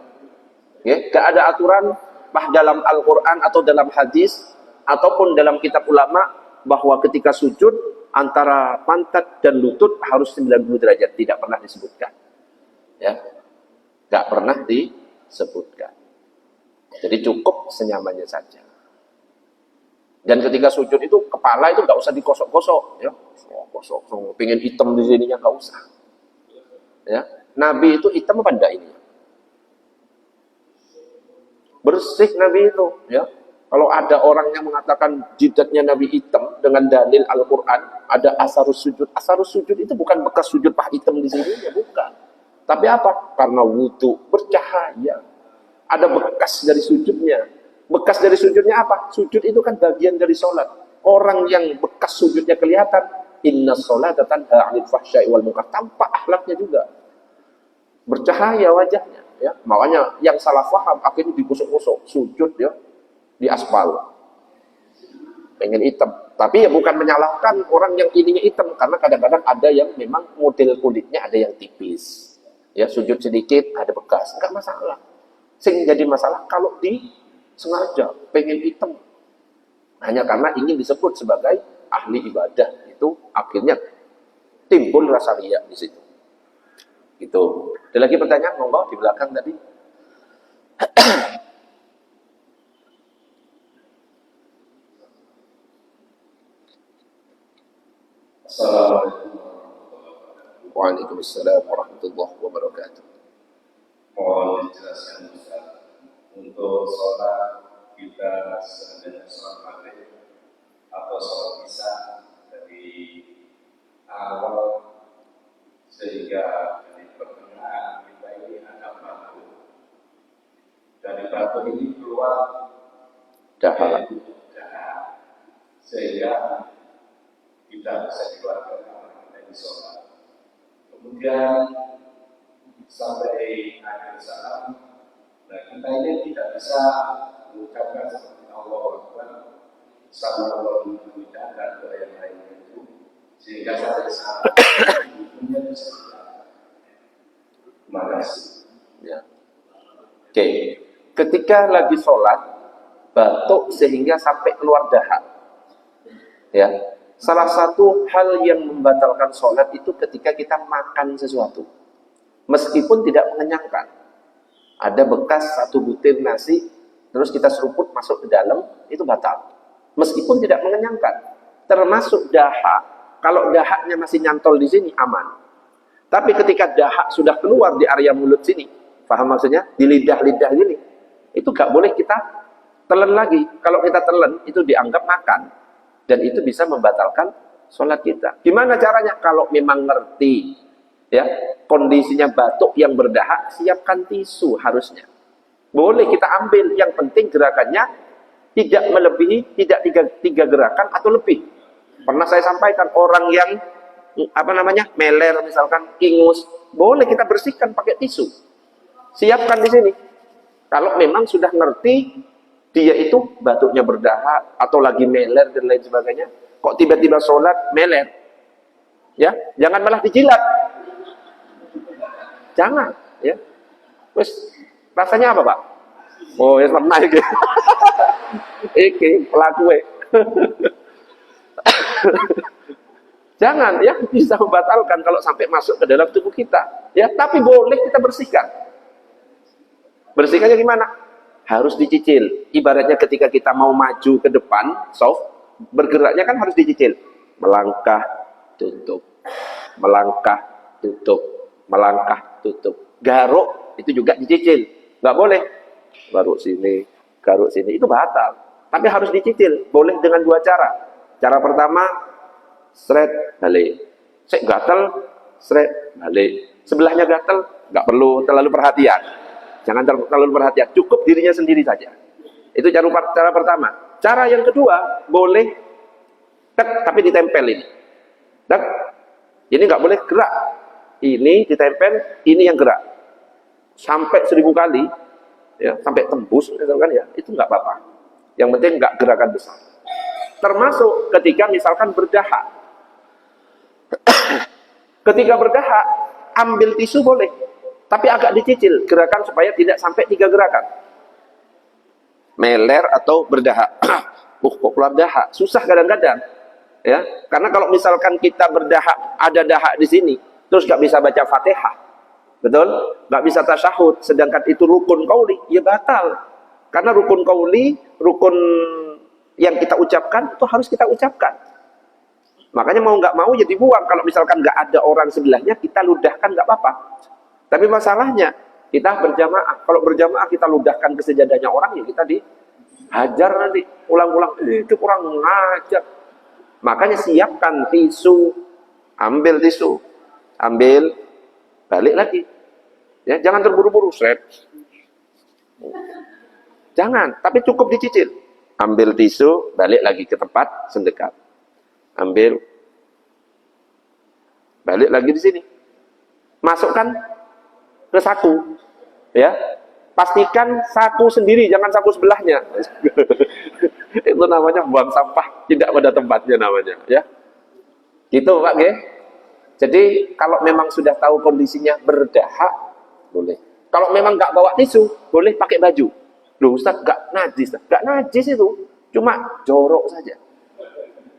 Ya, nggak ada aturan dalam Al-Quran atau dalam hadis ataupun dalam kitab ulama bahwa ketika sujud antara pantat dan lutut harus 90 derajat. Tidak pernah disebutkan. Ya, nggak pernah disebutkan. Jadi cukup senyamannya saja. Dan ketika sujud itu kepala itu nggak usah dikosok-kosok, ya, kosok, pengen hitam di sininya nggak usah. Ya, Nabi itu hitam apa enggak ini? Bersih Nabi itu, ya. Kalau ada orang yang mengatakan jidatnya Nabi hitam dengan dalil Al-Quran, ada asarus sujud. Asarus sujud itu bukan bekas sujud paha hitam di sininya, bukan. Tapi apa? Karena wudu bercahaya. Ada bekas dari sujudnya. Bekas dari sujudnya apa? Sujud itu kan bagian dari sholat. Orang yang bekas sujudnya kelihatan, inna sholata tanha 'anil fahsya'i wal munkar, tanpa akhlaknya juga. Bercahaya wajahnya, ya. Makanya yang salah paham akhirnya digosok-gosok sujud ya di aspal. Pengen hitam. Tapi ya bukan menyalahkan orang yang ininya hitam, karena kadang-kadang ada yang memang model kulitnya ada yang tipis. Ya, sujud sedikit ada bekas, enggak masalah. Sing jadi masalah kalau di sengaja pengen hitam, Hanya karena ingin disebut sebagai ahli ibadah, itu akhirnya timbul rasa riya di situ. Itu. Ada lagi pertanyaan, monggo di belakang tadi. Assalamualaikum. Waalaikumsalam warahmatullahi wabarakatuh. Mohon dijelaskan Ustaz, untuk sholat kita seandainya sholat maghrib atau sholat isya dari awal sehingga dari pertengahan kita ini ada batu. Dari batu ini keluar Dahak. sehingga kita bisa dikeluarkan dari sholat. Kemudian sampai akhir salam, nah kita ini tidak bisa mengucapkan seperti Allah Akbar, Sallallahu Alaihi Wasallam dan doa yang lainnya itu, sehingga sampai salam hukumnya bisa dilakukan. Terima kasih. Ya. Oke, ketika lagi sholat batuk sehingga sampai keluar dahak, ya, salah satu hal yang membatalkan sholat itu ketika kita makan sesuatu, meskipun tidak mengenyangkan. Ada bekas satu butir nasi, terus kita seruput masuk ke dalam, itu batal. Meskipun tidak mengenyangkan, termasuk dahak. Kalau dahaknya masih nyantol di sini, aman. Tapi ketika dahak sudah keluar di area mulut sini, paham maksudnya? Di lidah-lidah gini, itu gak boleh kita telan lagi. Kalau kita telan, itu dianggap makan. Dan itu bisa membatalkan sholat kita. Gimana caranya? Kalau memang ngerti, ya, kondisinya batuk yang berdahak, siapkan tisu harusnya. Boleh kita ambil, yang penting gerakannya tidak melebihi, tidak tiga gerakan atau lebih. Pernah saya sampaikan, orang yang meler misalkan, ingus, boleh kita bersihkan pakai tisu. Siapkan di sini. Kalau memang sudah ngerti dia itu batuknya berdahak atau lagi meler dan lain sebagainya, kok tiba-tiba sholat meler, ya, jangan malah dijilat, jangan, ya. Terus rasanya apa, Pak? Oh, ya pernah iki. Iki pelaku. Jangan, ya, bisa membatalkan kalau sampai masuk ke dalam tubuh kita, ya. Tapi boleh kita bersihkan. Bersihkannya gimana? Harus dicicil. Ibaratnya ketika kita mau maju ke depan, bergeraknya kan harus dicicil. Melangkah, tutup. Melangkah, tutup. Melangkah, tutup. Garuk, itu juga dicicil. Nggak boleh. Garuk sini, itu batal. Tapi harus dicicil. Boleh dengan dua cara. Cara pertama, seret, balik. Sek gatel, seret, balik. Sebelahnya gatel, nggak perlu terlalu perhatian. Jangan terlalu perhatian, cukup dirinya sendiri saja. Itu cara pertama. Cara yang kedua, boleh tapi ditempel ini. Dan ini nggak boleh gerak. Ini ditempel, ini yang gerak. Sampai 1000 kali, ya, sampai tembus, misalkan, ya, itu nggak apa-apa. Yang penting nggak gerakan besar. Termasuk ketika misalkan berdahak. Ketika berdahak, ambil tisu boleh. Tapi agak dicicil gerakan supaya tidak sampai 3 gerakan. Meler atau berdahak. Kok keluar dahak? Susah kadang-kadang. Ya, karena kalau misalkan kita berdahak, ada dahak di sini, terus gak bisa baca Fatihah. Betul? Gak bisa tasyahud, sedangkan itu rukun qauli, ya batal. Karena rukun qauli, rukun yang kita ucapkan, itu harus kita ucapkan. Makanya mau gak mau ya dibuang. Kalau misalkan gak ada orang sebelahnya, kita ludahkan gak apa-apa. Tapi masalahnya, kita berjamaah. Kalau berjamaah kita ludahkan ke sejadahnya orang, ya kita dihajar nanti. Ulang-ulang, itu kurang ngajar. Makanya siapkan tisu. Ambil tisu. Ambil, balik lagi. Ya, jangan terburu-buru, seret. Jangan, tapi cukup dicicil. Ambil tisu, balik lagi ke tempat sendekat. Ambil, balik lagi di sini. Masukkan ke saku, ya, pastikan saku sendiri, jangan saku sebelahnya. Itu namanya buang sampah tidak pada tempatnya namanya, ya. Gitu, Pak, ya. Jadi kalau memang sudah tahu kondisinya berdahak, boleh. Kalau memang nggak bawa tisu, boleh pakai baju. Loh, Ustaz, nggak najis itu. cuma jorok saja.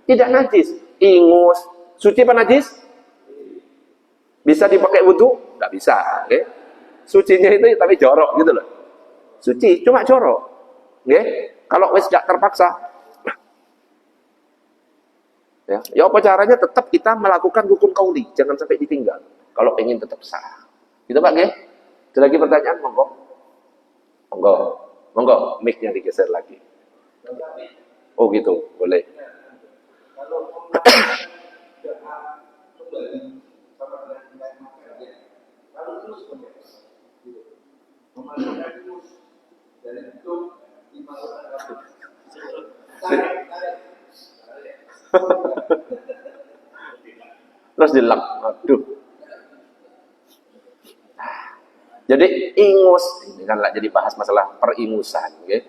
Tidak najis. Ingus, suci apa najis? Bisa dipakai wudhu? Nggak bisa. Okay? Sucinya itu tapi jorok gitu loh. Suci, cuma jorok. Okay? Kalau wis gak terpaksa, ya apa caranya tetap kita melakukan rukun qauli, jangan sampai ditinggal. Kalau ingin tetap sah. Gitu Pak, nggih? Ada lagi pertanyaan, monggo. Monggo. Monggo, mic-nya digeser lagi. Oh gitu, boleh. Terus dilap, aduh. Jadi ingus, ini kan lah jadi bahas masalah peringusan, okay?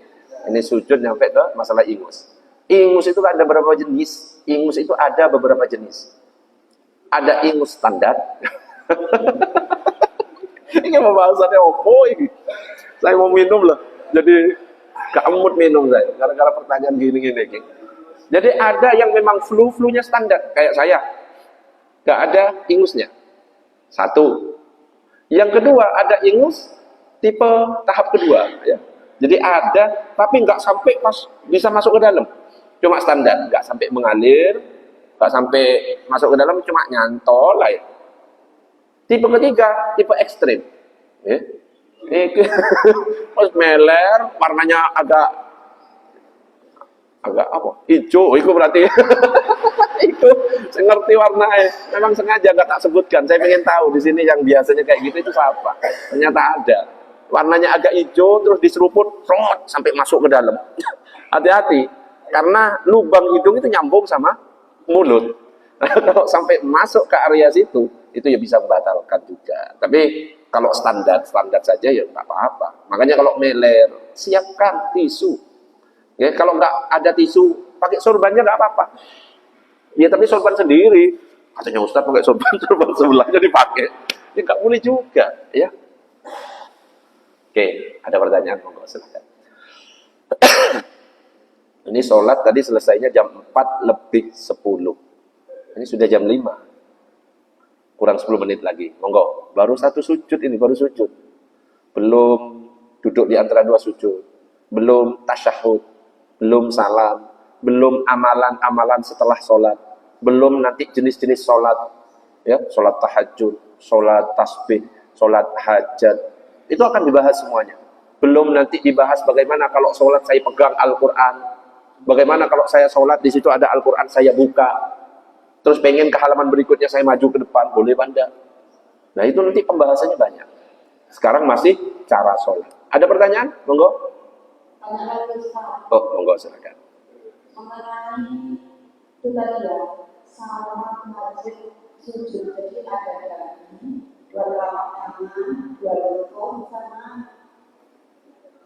Ini sujud nyampe ke masalah ingus. Ingus itu ada beberapa jenis. Ingus itu ada beberapa jenis. Ada ingus standar. Ini pembahasannya opo ini. Saya mau minum lah. Jadi gak mood minum saya. Gara-gara pertanyaan gini-gini. Jadi ada yang memang flu-flunya standar. Kayak saya. Gak ada ingusnya. Satu. Yang kedua ada ingus tipe tahap kedua. Ya. Jadi ada, tapi nggak sampai pas bisa masuk ke dalam. Cuma standar. Nggak sampai mengalir. Nggak sampai masuk ke dalam. Cuma nyantol lah ya. Tipe ketiga, tipe ekstrim. Ya. Terus meler, warnanya agak apa? Hijau, itu berarti. Itu saya ngerti warnanya. Memang sengaja nggak tak sebutkan. Saya pengen tahu di sini yang biasanya kayak gitu itu siapa. Ternyata ada. Warnanya agak hijau, terus diseruput, trot sampai masuk ke dalam. Hati-hati, karena lubang hidung itu nyambung sama mulut. Kalau sampai masuk ke area situ, itu ya bisa membatalkan juga. Tapi kalau standar saja ya nggak apa-apa. Makanya kalau meler, siapkan tisu. Ya, kalau nggak ada tisu, pakai sorbannya nggak apa-apa. Ya tapi sorban sendiri. Katanya Ustaz pakai sorban sebelahnya dipakai. Ya nggak boleh juga, ya. Oke, ada pertanyaan, monggo silakan. Ini sholat tadi selesainya jam 4 lebih 10. Ini sudah jam 5. Kurang 10 menit lagi. Monggo, baru satu sujud ini, baru sujud. Belum duduk di antara dua sujud. Belum tasyahud, belum salam, belum amalan-amalan setelah sholat. Belum nanti jenis-jenis sholat. Ya, sholat tahajud, sholat tasbih, sholat hajat. Itu akan dibahas semuanya. Belum nanti dibahas bagaimana kalau sholat saya pegang Al-Quran. Bagaimana kalau saya sholat di situ ada Al-Quran saya buka. Terus pengen ke halaman berikutnya saya maju ke depan. Boleh banda. Nah itu nanti pembahasannya banyak. Sekarang masih cara sholat. Ada pertanyaan? Monggo. Oh, monggo silakan. Mengenai itu tadi ya, sama wajib sujud. Jadi ada dua telapak tangan, dua lutut sama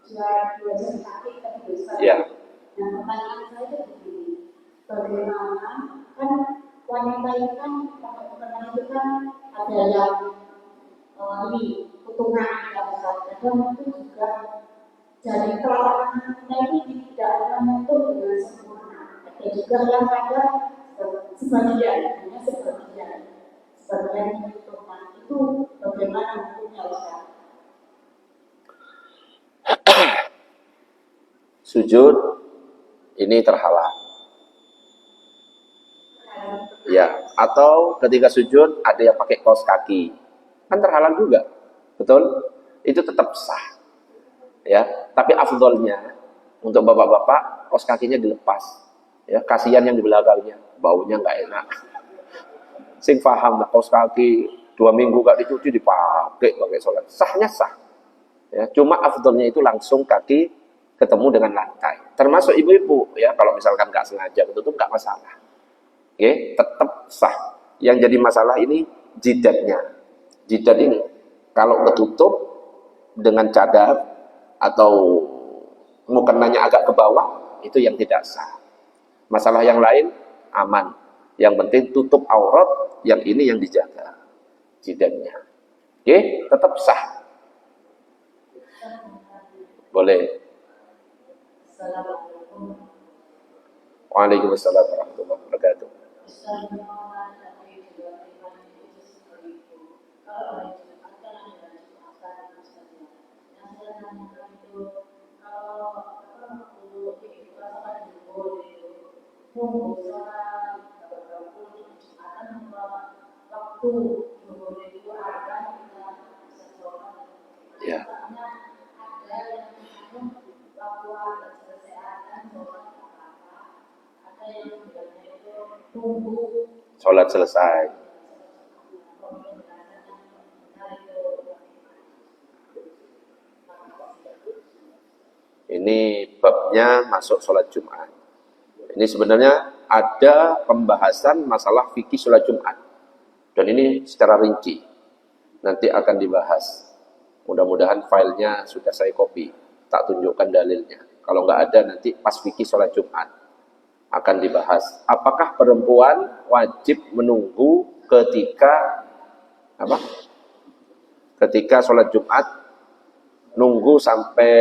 dua jari kaki tadi besar. Ya. Nah pertanyaan saya itu begini, bagaimana kan wanita itu kan perempuan itu kan ada yang ini putungan yang besar, dan itu juga jadi telapak tangannya itu tidak menyentuh dengan sempurna. Ada juga yang ada sebagian menyentuhkan. Itu bagaimana hukumnya Ustaz? Sujud ini terhalang. Ya, atau ketika sujud ada yang pakai kaos kaki. Kan terhalang juga. Betul? Itu tetap sah. Ya, tapi afdolnya untuk bapak-bapak kaos kakinya dilepas. Ya, kasihan yang di belakangnya, baunya nggak enak. Sing paham lah kaos kaki 2 minggu gak dicuci dipakai sholat. Sahnya sah. Ya, cuma afdolnya itu langsung kaki ketemu dengan lantai. Termasuk ibu-ibu ya, kalau misalkan nggak sengaja ketutup nggak masalah. Oke, tetap sah. Yang jadi masalah ini jidatnya. Jidat ini kalau ketutup dengan cadar atau mukenanya agak ke bawah, itu yang tidak sah. Masalah yang lain aman. Yang penting tutup aurat, yang ini yang dijaga jidatnya. Oke, tetap sah. Boleh. Assalamualaikum. Waalaikumsalam warahmatullahi wabarakatuh. Ya, sholat selesai. Ini babnya masuk sholat Jumat. Ini sebenarnya ada pembahasan masalah fikih sholat Jumat. Dan ini secara rinci. Nanti akan dibahas. Mudah-mudahan filenya sudah saya copy. Tak tunjukkan dalilnya. Kalau nggak ada nanti pas fikih sholat Jumat. Akan dibahas. Apakah perempuan wajib menunggu ketika ketika sholat Jumat nunggu sampai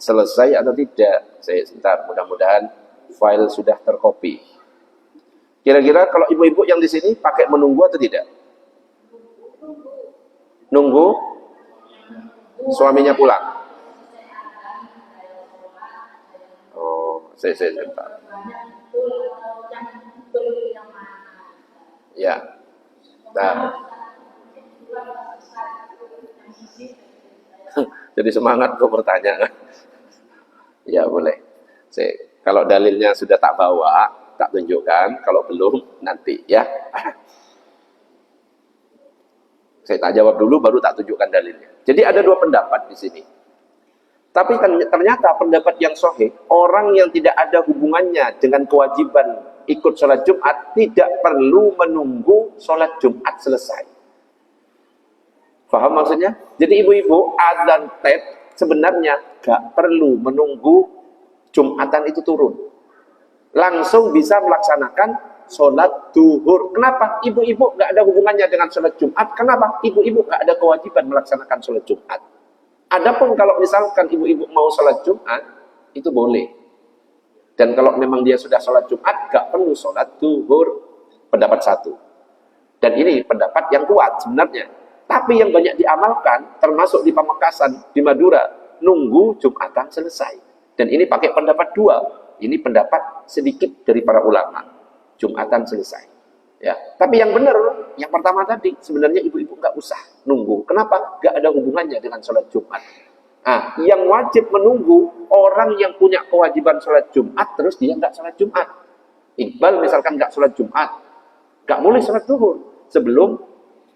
selesai atau tidak? Saya sebentar, mudah-mudahan file sudah tercopy. Kira-kira kalau ibu-ibu yang di sini pakai menunggu atau tidak? Nunggu suaminya pulang. Oh, saya sebentar. Ya. Nah. Jadi semangat kok bertanya. Ya boleh. Kalau dalilnya sudah tak bawa, tak tunjukkan. Kalau belum, nanti ya. Saya tak jawab dulu, baru tak tunjukkan dalilnya. Jadi ada dua pendapat di sini. Tapi ternyata pendapat yang sahih, orang yang tidak ada hubungannya dengan kewajiban ikut sholat Jumat, tidak perlu menunggu sholat Jumat selesai. Paham maksudnya? Jadi ibu-ibu, azan tet sebenarnya gak perlu menunggu Jumatan itu turun. Langsung bisa melaksanakan sholat duhur. Kenapa? Ibu-ibu gak ada hubungannya dengan sholat Jumat. Kenapa? Ibu-ibu gak ada kewajiban melaksanakan sholat Jumat. Adapun kalau misalkan ibu-ibu mau sholat Jumat, itu boleh. Dan kalau memang dia sudah sholat Jumat, gak perlu sholat duhur. Pendapat satu. Dan ini pendapat yang kuat sebenarnya. Tapi yang banyak diamalkan, termasuk di Pamekasan, di Madura, nunggu Jumatan selesai. Dan ini pakai pendapat dua. Ini pendapat sedikit dari para ulama. Jumatan selesai. Ya. Tapi yang benar, yang pertama tadi, sebenarnya ibu-ibu nggak usah nunggu. Kenapa? Nggak ada hubungannya dengan sholat Jumat. Nah, yang wajib menunggu, orang yang punya kewajiban sholat Jumat, terus dia nggak sholat Jumat. Iqbal misalkan nggak sholat Jumat, nggak boleh sholat duhur sebelum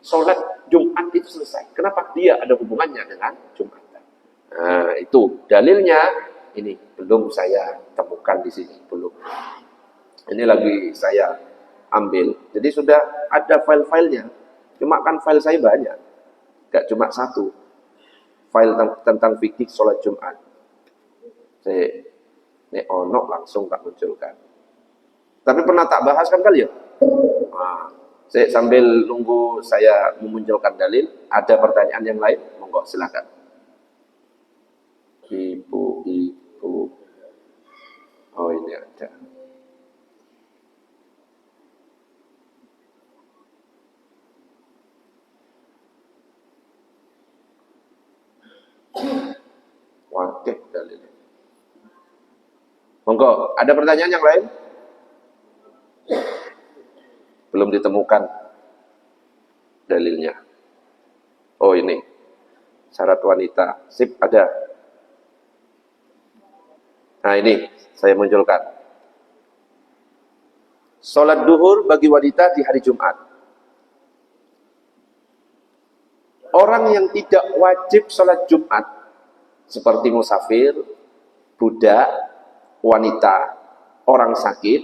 sholat Jumat itu selesai. Kenapa? Dia ada hubungannya dengan Jumatan. Nah, itu dalilnya. Ini belum saya temukan di sini, belum. Ini lagi saya ambil. Jadi sudah ada file-filenya. Cuma kan file saya banyak. Gak cuma satu. File tentang fikih sholat Jumat. Ini onok langsung tak munculkan. Tapi pernah tak bahas kan kali ya? Nah, saya sambil nunggu saya memunculkan dalil, ada pertanyaan yang lain? Monggo silakan. Ibu. Oh ini ada. Wakil dalil. Monggo, ada pertanyaan yang lain? Belum ditemukan dalilnya. Oh ini, syarat wanita. Sip, ada. Nah ini, saya munculkan. Sholat duhur bagi wanita di hari Jumat. Orang yang tidak wajib sholat Jumat, seperti musafir, budak, wanita, orang sakit,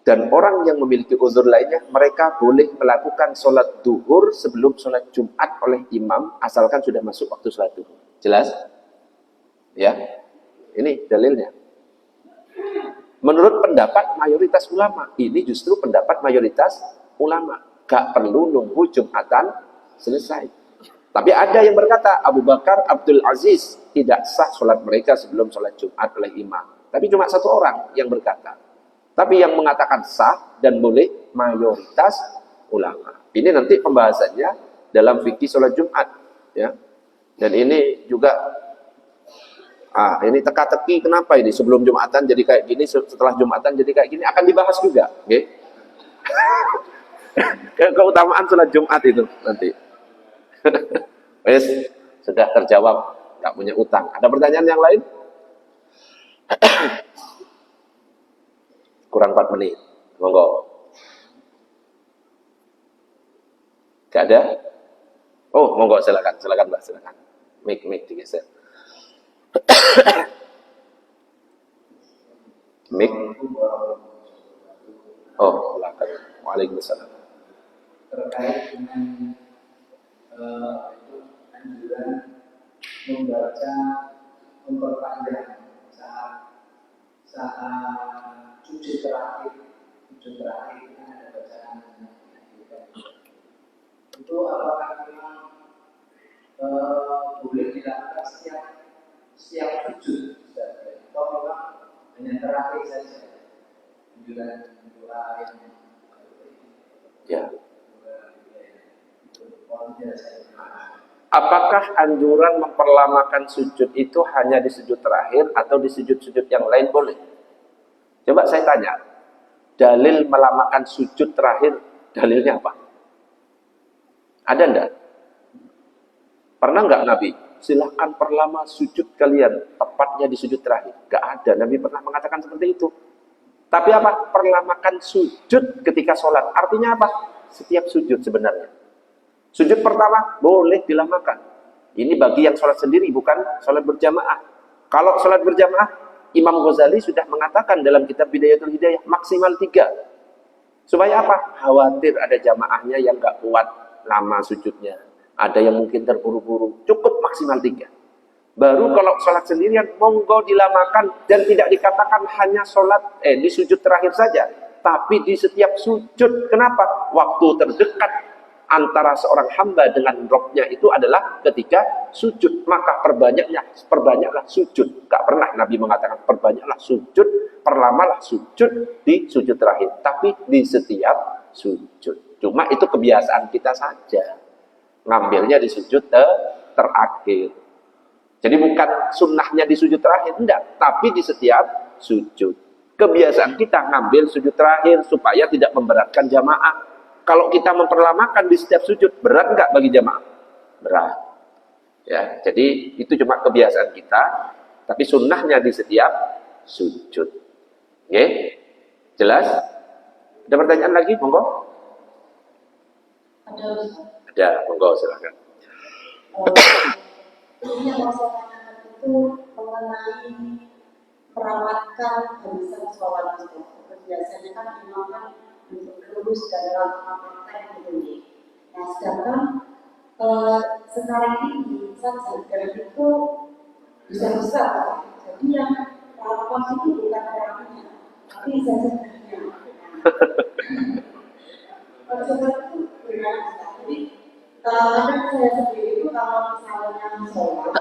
dan orang yang memiliki uzur lainnya, mereka boleh melakukan sholat duhur sebelum sholat Jumat oleh imam, asalkan sudah masuk waktu sholat duhur. Jelas? Ya, ini dalilnya. Menurut pendapat mayoritas ulama, ini justru pendapat mayoritas ulama. Gak perlu nunggu Jumatan selesai. Tapi ada yang berkata, Abu Bakar, Abdul Aziz, tidak sah sholat mereka sebelum sholat Jumat oleh imam. Tapi cuma satu orang yang berkata. Tapi yang mengatakan sah dan boleh mayoritas ulama. Ini nanti pembahasannya dalam fikih sholat Jumat, ya. Dan ini juga ini teka-teki kenapa ini sebelum Jumatan jadi kayak gini, setelah Jumatan jadi kayak gini, akan dibahas juga, oke? Keutamaan sholat Jumat itu nanti. Wes, sudah terjawab, nggak punya utang. Ada pertanyaan yang lain? Kurang 4 menit, monggo. Gak ada? Oh, monggo, silakan Mbak, silakan. Mic digeser. Mic. Oh, silakan. Waalaikumsalam. Terkait dengan anjuran membaca memperpanjang saat sujud terakhir kan ada bacaan itu apakah memang boleh dilakukan setiap sujud atau memang hanya terakhir saja anjuran doa yang Ya. Apakah anjuran memperlamakan sujud itu hanya di sujud terakhir atau di sujud-sujud yang lain boleh? Coba saya tanya, dalil melamakan sujud terakhir, dalilnya apa? Ada enggak? Pernah enggak Nabi? Silahkan perlama sujud kalian, tepatnya di sujud terakhir. Enggak ada, Nabi pernah mengatakan seperti itu. Tapi apa? Perlamakan sujud ketika sholat. Artinya apa? Setiap sujud sebenarnya. Sujud pertama boleh dilamakan. Ini bagi yang sholat sendiri, bukan sholat berjamaah. Kalau sholat berjamaah, Imam Ghazali sudah mengatakan dalam kitab Bidayatul Hidayah, maksimal 3. Supaya apa? Khawatir ada jamaahnya yang gak kuat lama sujudnya. Ada yang mungkin terburu-buru. Cukup maksimal 3. Baru kalau sholat sendirian, monggo dilamakan dan tidak dikatakan hanya sholat di sujud terakhir saja, tapi di setiap sujud. Kenapa? Waktu terdekat antara seorang hamba dengan Rabb-nya itu adalah ketika sujud. Maka perbanyaklah sujud. Gak pernah Nabi mengatakan perbanyaklah sujud, perlamalah sujud di sujud terakhir, tapi di setiap sujud. Cuma itu kebiasaan kita saja, ngambilnya di sujud terakhir. Jadi bukan sunnahnya di sujud terakhir, enggak, tapi di setiap sujud. Kebiasaan kita ngambil sujud terakhir supaya tidak memberatkan jamaah. Kalau kita memperlamakan di setiap sujud, berat enggak bagi jamaah? Berat. Ya, jadi itu cuma kebiasaan kita, tapi sunnahnya di setiap sujud. Oke? Jelas? Ada pertanyaan lagi, monggo? Ada, monggo silakan. Ini yang saya tanyakan itu mengenai merawatkan barisan sholat itu. Biasanya kan imam kan lurus dalam mengamalkan itu. Nah, sedangkan sekarang ini saja itu bisa besar. Jadi yang rapat itu bukan orangnya, tapi zazannya. Seperti itu benar. Jadi kadang saya sendiri itu kalau misalnya sholat,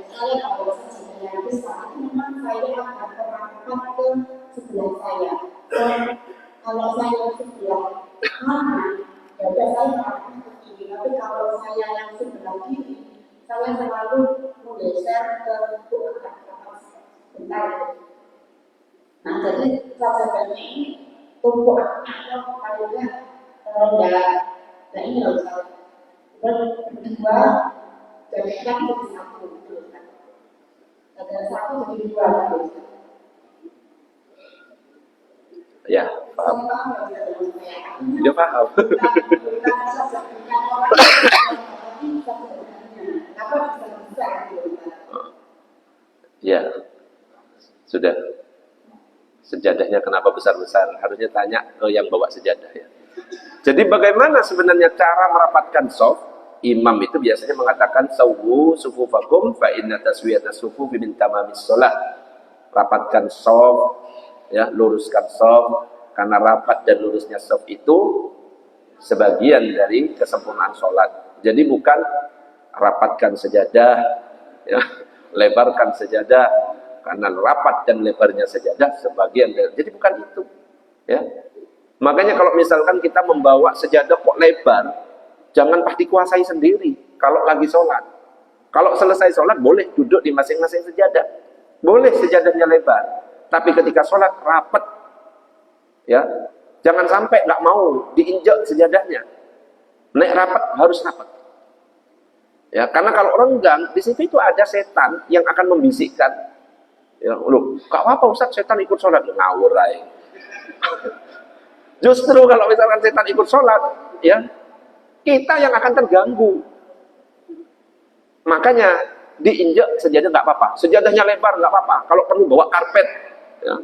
saya kalau sebenarnya besar, memang saya akan terangkat ke sebelah saya. Kalau saya sebelah kanan, ya udah saya terangkat ke kiri. Tapi kalau saya yang sebelah kiri, saya selalu menggeser ke agak bentar. Nah, jadi sasarannya ini tumbuh atau kayaknya enggak ini loh misalnya. Dan kedua, jadi lagi jadi satu, ada satu jadi 2. Ya, paham. Ya paham. Ya, sudah. Sejadahnya kenapa besar-besar? Harusnya tanya ke yang bawa sejadah ya. Jadi bagaimana sebenarnya cara merapatkan shaf? Imam itu biasanya mengatakan sawwu sufufakum fa inna taswiyatas sufufi min tamamis shalah. Rapatkan shaf, ya, luruskan shaf, karena rapat dan lurusnya shaf itu sebagian dari kesempurnaan sholat. Jadi bukan rapatkan sejadah, ya, lebarkan sejadah, karena rapat dan lebarnya sejadah sebagian dari, jadi bukan itu, ya. Makanya kalau misalkan kita membawa sejadah kok lebar, jangan pas dikuasai sendiri. Kalau lagi sholat, kalau selesai sholat boleh duduk di masing-masing sejadah, boleh sejadahnya lebar. Tapi ketika sholat rapat, ya, jangan sampai nggak mau diinjak sejadahnya. Naik rapat harus rapat. Ya, karena kalau renggang di situ itu ada setan yang akan membisikkan. Ya, loh, gak apa Ustaz, setan ikut sholat, ngawur aja. Justru kalau misalkan setan ikut sholat, ya, kita yang akan terganggu. Makanya diinjak sejadah nggak apa-apa, sejadahnya lebar nggak apa-apa. Kalau perlu bawa karpet, ya.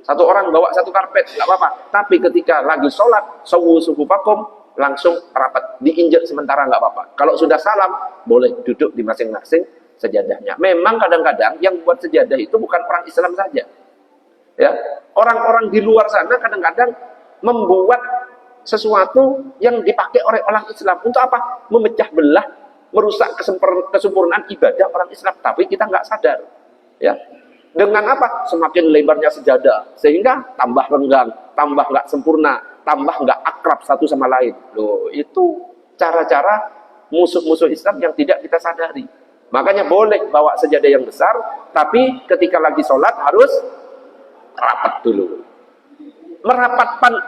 Satu orang bawa satu karpet nggak apa-apa. Tapi ketika lagi sholat, sawu sufufakum, langsung rapat, diinjak sementara nggak apa-apa. Kalau sudah salam, boleh duduk di masing-masing sejadahnya. Memang kadang-kadang yang buat sejadah itu bukan orang Islam saja, ya. Orang-orang di luar sana kadang-kadang membuat sesuatu yang dipakai oleh orang Islam untuk apa? Memecah belah, merusak kesempurnaan ibadah orang Islam. Tapi kita nggak sadar, ya. Dengan apa? Semakin lebarnya sejadah, sehingga tambah renggang, tambah nggak sempurna, tambah nggak akrab satu sama lain. Loh, itu cara-cara musuh-musuh Islam yang tidak kita sadari. Makanya boleh bawa sejadah yang besar, tapi ketika lagi sholat harus rapat dulu.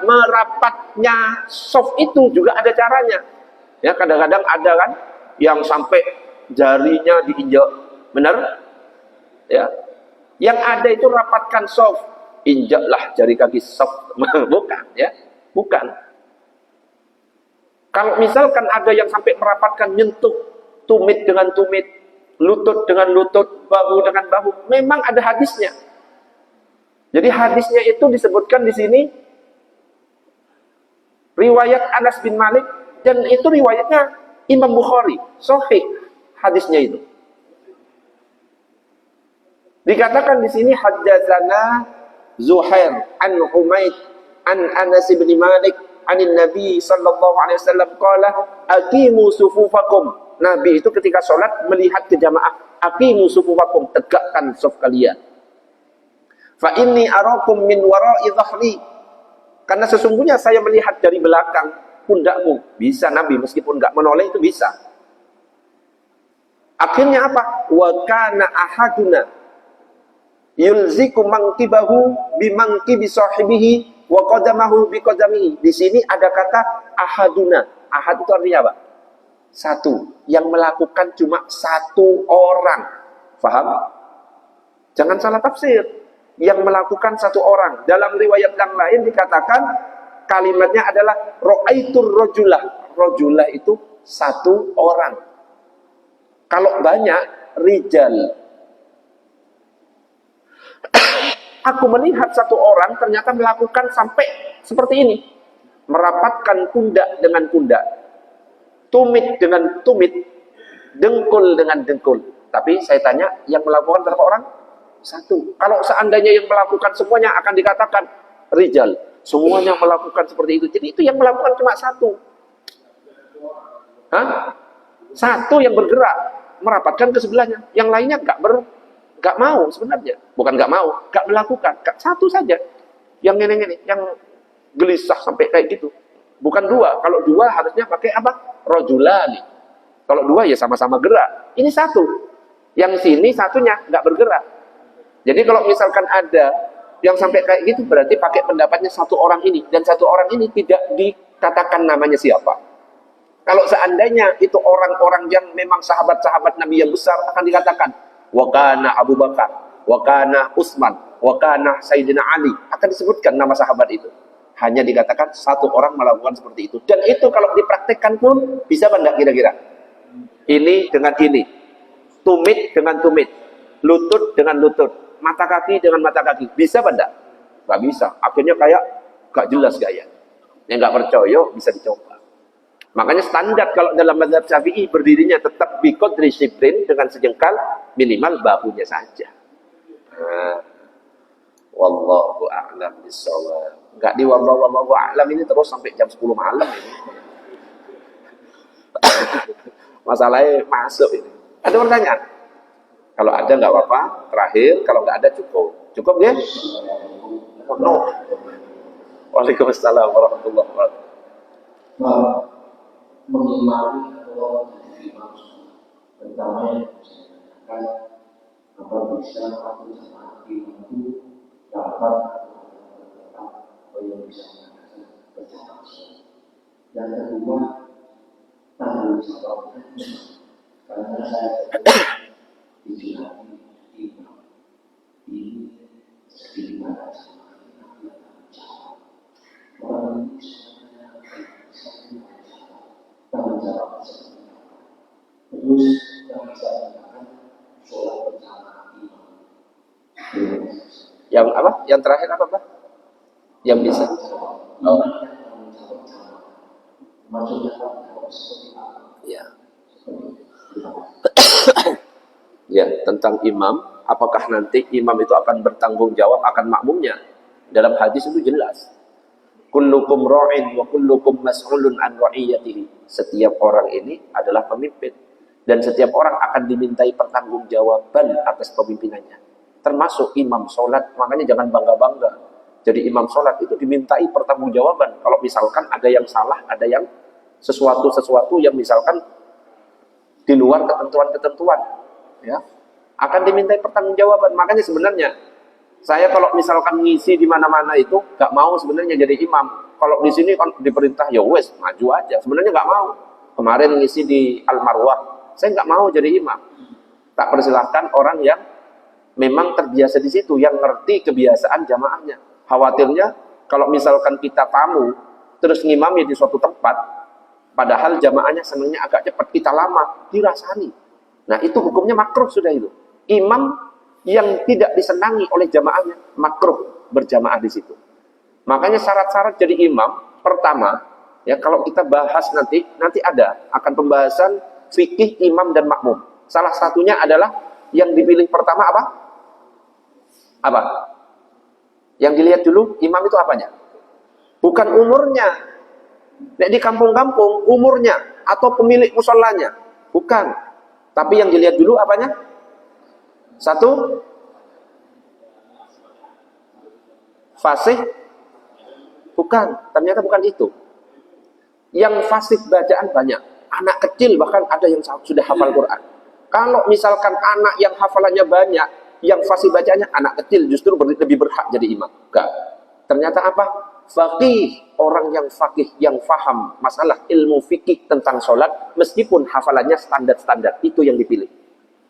Merapatnya soft itu juga ada caranya. Ya, kadang-kadang ada kan yang sampai jarinya diinjak, benar? Ya, yang ada itu rapatkan soft, injaklah jari kaki soft, bukan, ya, bukan. Kalau misalkan ada yang sampai merapatkan, nyentuh tumit dengan tumit, lutut dengan lutut, bahu dengan bahu, memang ada hadisnya. Jadi hadisnya itu disebutkan di sini riwayat Anas bin Malik, dan itu riwayatnya Imam Bukhari, sahih hadisnya itu. Dikatakan di sini haddatsana Zuhair an Humaid an Anas bin Malik anin Nabi sallallahu alaihi wasallam qala aqimu sufufakum. Nabi itu ketika sholat melihat ke jamaah, aqimu sufufakum, tegakkan shaf kalian. Fa inni arakum min wara'i dhahri, karena sesungguhnya saya melihat dari belakang pundakmu. Bisa Nabi meskipun enggak menoleh itu bisa. Akhirnya apa? Wa kana ahaduna yulziku mankibahu bimangkibi sahibihi wa qadamahu biqadamihi. Di sini ada kata ahaduna. Ahad itu artinya apa? Satu. Yang melakukan cuma satu orang. Faham? Jangan salah tafsir. Yang melakukan satu orang. Dalam riwayat yang lain dikatakan kalimatnya adalah ra'aitur rajulah. Rajulah itu satu orang. Kalau banyak, rijal. Aku melihat satu orang ternyata melakukan sampai seperti ini. Merapatkan pundak dengan pundak. Tumit dengan tumit. Dengkul dengan dengkul. Tapi saya tanya, yang melakukan berapa orang? Satu. Kalau seandainya yang melakukan semuanya akan dikatakan rijal. Semuanya melakukan seperti itu. Jadi itu yang melakukan cuma satu. Hah? Satu yang bergerak. Merapatkan ke sebelahnya. Yang lainnya nggak mau sebenarnya. Bukan nggak mau, nggak melakukan. Satu saja. Yang ini, yang gelisah sampai kayak gitu. Bukan dua. Kalau dua harusnya pakai apa? Rajulani. Kalau dua ya sama-sama gerak. Ini satu. Yang sini satunya nggak bergerak. Jadi kalau misalkan ada yang sampai kayak gitu, berarti pakai pendapatnya satu orang ini. Dan satu orang ini tidak dikatakan namanya siapa. Kalau seandainya itu orang-orang yang memang sahabat-sahabat Nabi yang besar, akan dikatakan wa kana Abu Bakar, wa kana Utsman, wa kana Sayyidina Ali. Akan disebutkan nama sahabat itu. Hanya dikatakan satu orang melakukan seperti itu. Dan itu kalau dipraktekkan pun bisa enggak kira-kira? Ini dengan ini. Tumit dengan tumit. Lutut dengan lutut. Mata kaki dengan mata kaki. Bisa enggak? Enggak bisa. Akhirnya kayak enggak jelas gaya. Yang enggak percaya bisa dicoba. Makanya standar kalau dalam mazhab Syafi'i berdirinya tetap biqadri shibrin, dengan sejengkal, minimal bahunya saja. Nah, wallahu a'lam bissawab. Enggak di wallahu a'lam ini terus sampai jam 10 malam ini. Masalahnya masuk ini. Ada pertanyaan? Kalau ada nggak apa-apa, terakhir. Kalau nggak ada cukup. Cukup ya? No. Waalaikumsalam warahmatullahi wabarakatuh. Mengimani atau jadi imam pertama yang saya katakan apa bisa aku sama imam itu dapat atau yang bisa mengatakan berjamaah. Yang kedua tanggung jawabnya karena saya dijilati imam ini sedikit pada sama imam yang tanggung jawab. Orang ini sebenarnya saya tanggung jawab seperti apa. Terus yang bisa mengatakan sholat bersama imam. Yang apa? Yang terakhir apa, Pak? Yang bisa. Oh. Maksudnya apa? Seperti apa? Ya. Ya, tentang imam, apakah nanti imam itu akan bertanggung jawab akan makmumnya? Dalam hadis itu jelas. Kullukum ra'in wa kullukum mas'ulun an ra'iyatihi. Setiap orang ini adalah pemimpin dan setiap orang akan dimintai pertanggungjawaban atas pemimpinannya. Termasuk imam sholat, makanya jangan bangga-bangga. Jadi imam sholat itu dimintai pertanggungjawaban. Kalau misalkan ada yang salah, ada yang sesuatu yang misalkan di luar ketentuan-ketentuan, ya, akan dimintai pertanggungjawaban. Makanya sebenarnya saya kalau misalkan ngisi di mana-mana itu nggak mau sebenarnya jadi imam. Kalau di sini kan diperintah ya wes maju aja. Sebenarnya nggak mau. Kemarin ngisi di Al-Marwah, saya nggak mau jadi imam. Tak persilahkan orang yang memang terbiasa di situ, yang ngerti kebiasaan jamaahnya. Khawatirnya kalau misalkan kita tamu terus ngimami di suatu tempat, padahal jamaahnya senangnya agak cepat, kita lama, dirasani. Nah itu hukumnya makruh sudah itu. Imam yang tidak disenangi oleh jamaahnya makruh berjamaah di situ. Makanya syarat-syarat jadi imam pertama, ya kalau kita bahas nanti ada akan pembahasan fikih imam dan makmum. Salah satunya adalah yang dipilih pertama apa? Apa? Yang dilihat dulu imam itu apanya? Bukan umurnya. Nek di kampung-kampung umurnya atau pemilik musholanya, bukan. Tapi yang dilihat dulu apanya? Satu, fasih, bukan. Ternyata bukan itu. Yang fasih bacaan banyak. Anak kecil bahkan ada yang sudah hafal Quran. Kalau misalkan anak yang hafalannya banyak, yang fasih bacaannya anak kecil justru lebih berhak jadi imam. Enggak. Ternyata apa? Faqih, orang yang faqih, yang faham masalah ilmu fikih tentang sholat, meskipun hafalannya standar-standar, itu yang dipilih.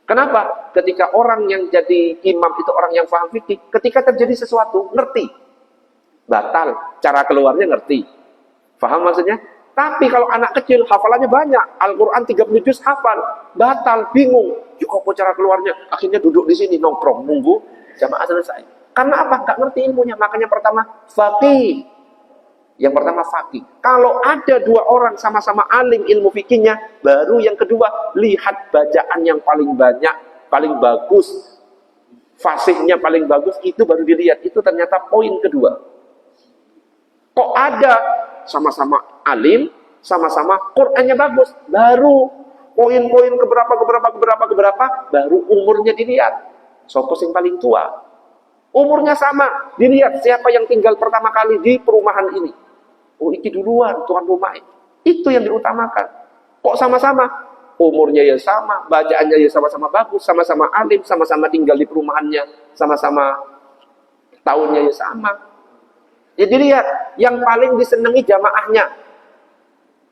Kenapa? Ketika orang yang jadi imam itu orang yang faham fikih, ketika terjadi sesuatu, ngerti. Batal, cara keluarnya ngerti. Faham maksudnya? Tapi kalau anak kecil, hafalannya banyak, Al-Quran 30 juz hafal, batal, bingung. Yuk, apa cara keluarnya? Akhirnya duduk di sini, nongkrong, nunggu jamaah selesai. Karena apa? Gak ngerti ilmunya. Makanya pertama, faqih. Yang pertama, faqih. Kalau ada dua orang sama-sama alim ilmu fikihnya, baru yang kedua, lihat bacaan yang paling banyak, paling bagus, fasihnya paling bagus, itu baru dilihat. Itu ternyata poin kedua. Kok ada sama-sama alim, sama-sama Qur'annya bagus, baru poin-poin keberapa, baru umurnya dilihat. Sopo yang paling tua. Umurnya sama, dilihat siapa yang tinggal pertama kali di perumahan ini. Oh, iki duluan, tuan rumah. Itu yang diutamakan. Kok sama-sama? Umurnya ya sama, bacaannya ya sama-sama bagus, sama-sama alim, sama-sama tinggal di perumahannya, sama-sama tahunnya ya sama. Jadi lihat, yang paling disenangi jamaahnya.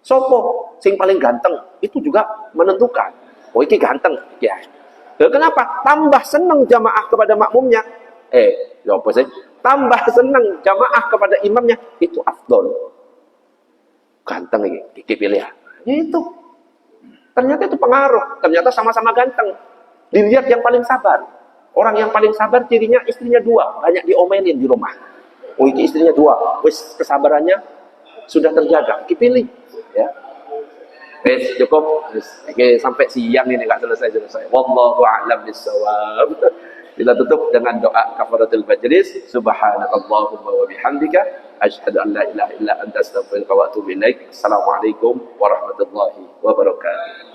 Sopo, sing paling ganteng, itu juga menentukan. Oh, iki ganteng, ya. Kenapa? Tambah senang jamaah kepada makmumnya. Ya apa sih? Tambah senang jamaah kepada imamnya, itu afdol. Ganteng ini, iki pilih ya. Itu. Ternyata itu pengaruh. Ternyata sama-sama ganteng. Dilihat yang paling sabar. Orang yang paling sabar cirinya istrinya dua, banyak diomelin di rumah. Oh, iki istrinya dua, wis kesabarannya sudah terjaga. Iki pilih, ya. Wis cukup. Oke, sampai siang ini nggak selesai. Wallahu a'lam bishawab. Kita tutup dengan doa kafaratul majlis. Subhanakallahumma wa bihamdika asyhadu an la ilaha illa anta astaghfiruka wa atubu ilaik. Assalamualaikum warahmatullahi wabarakatuh.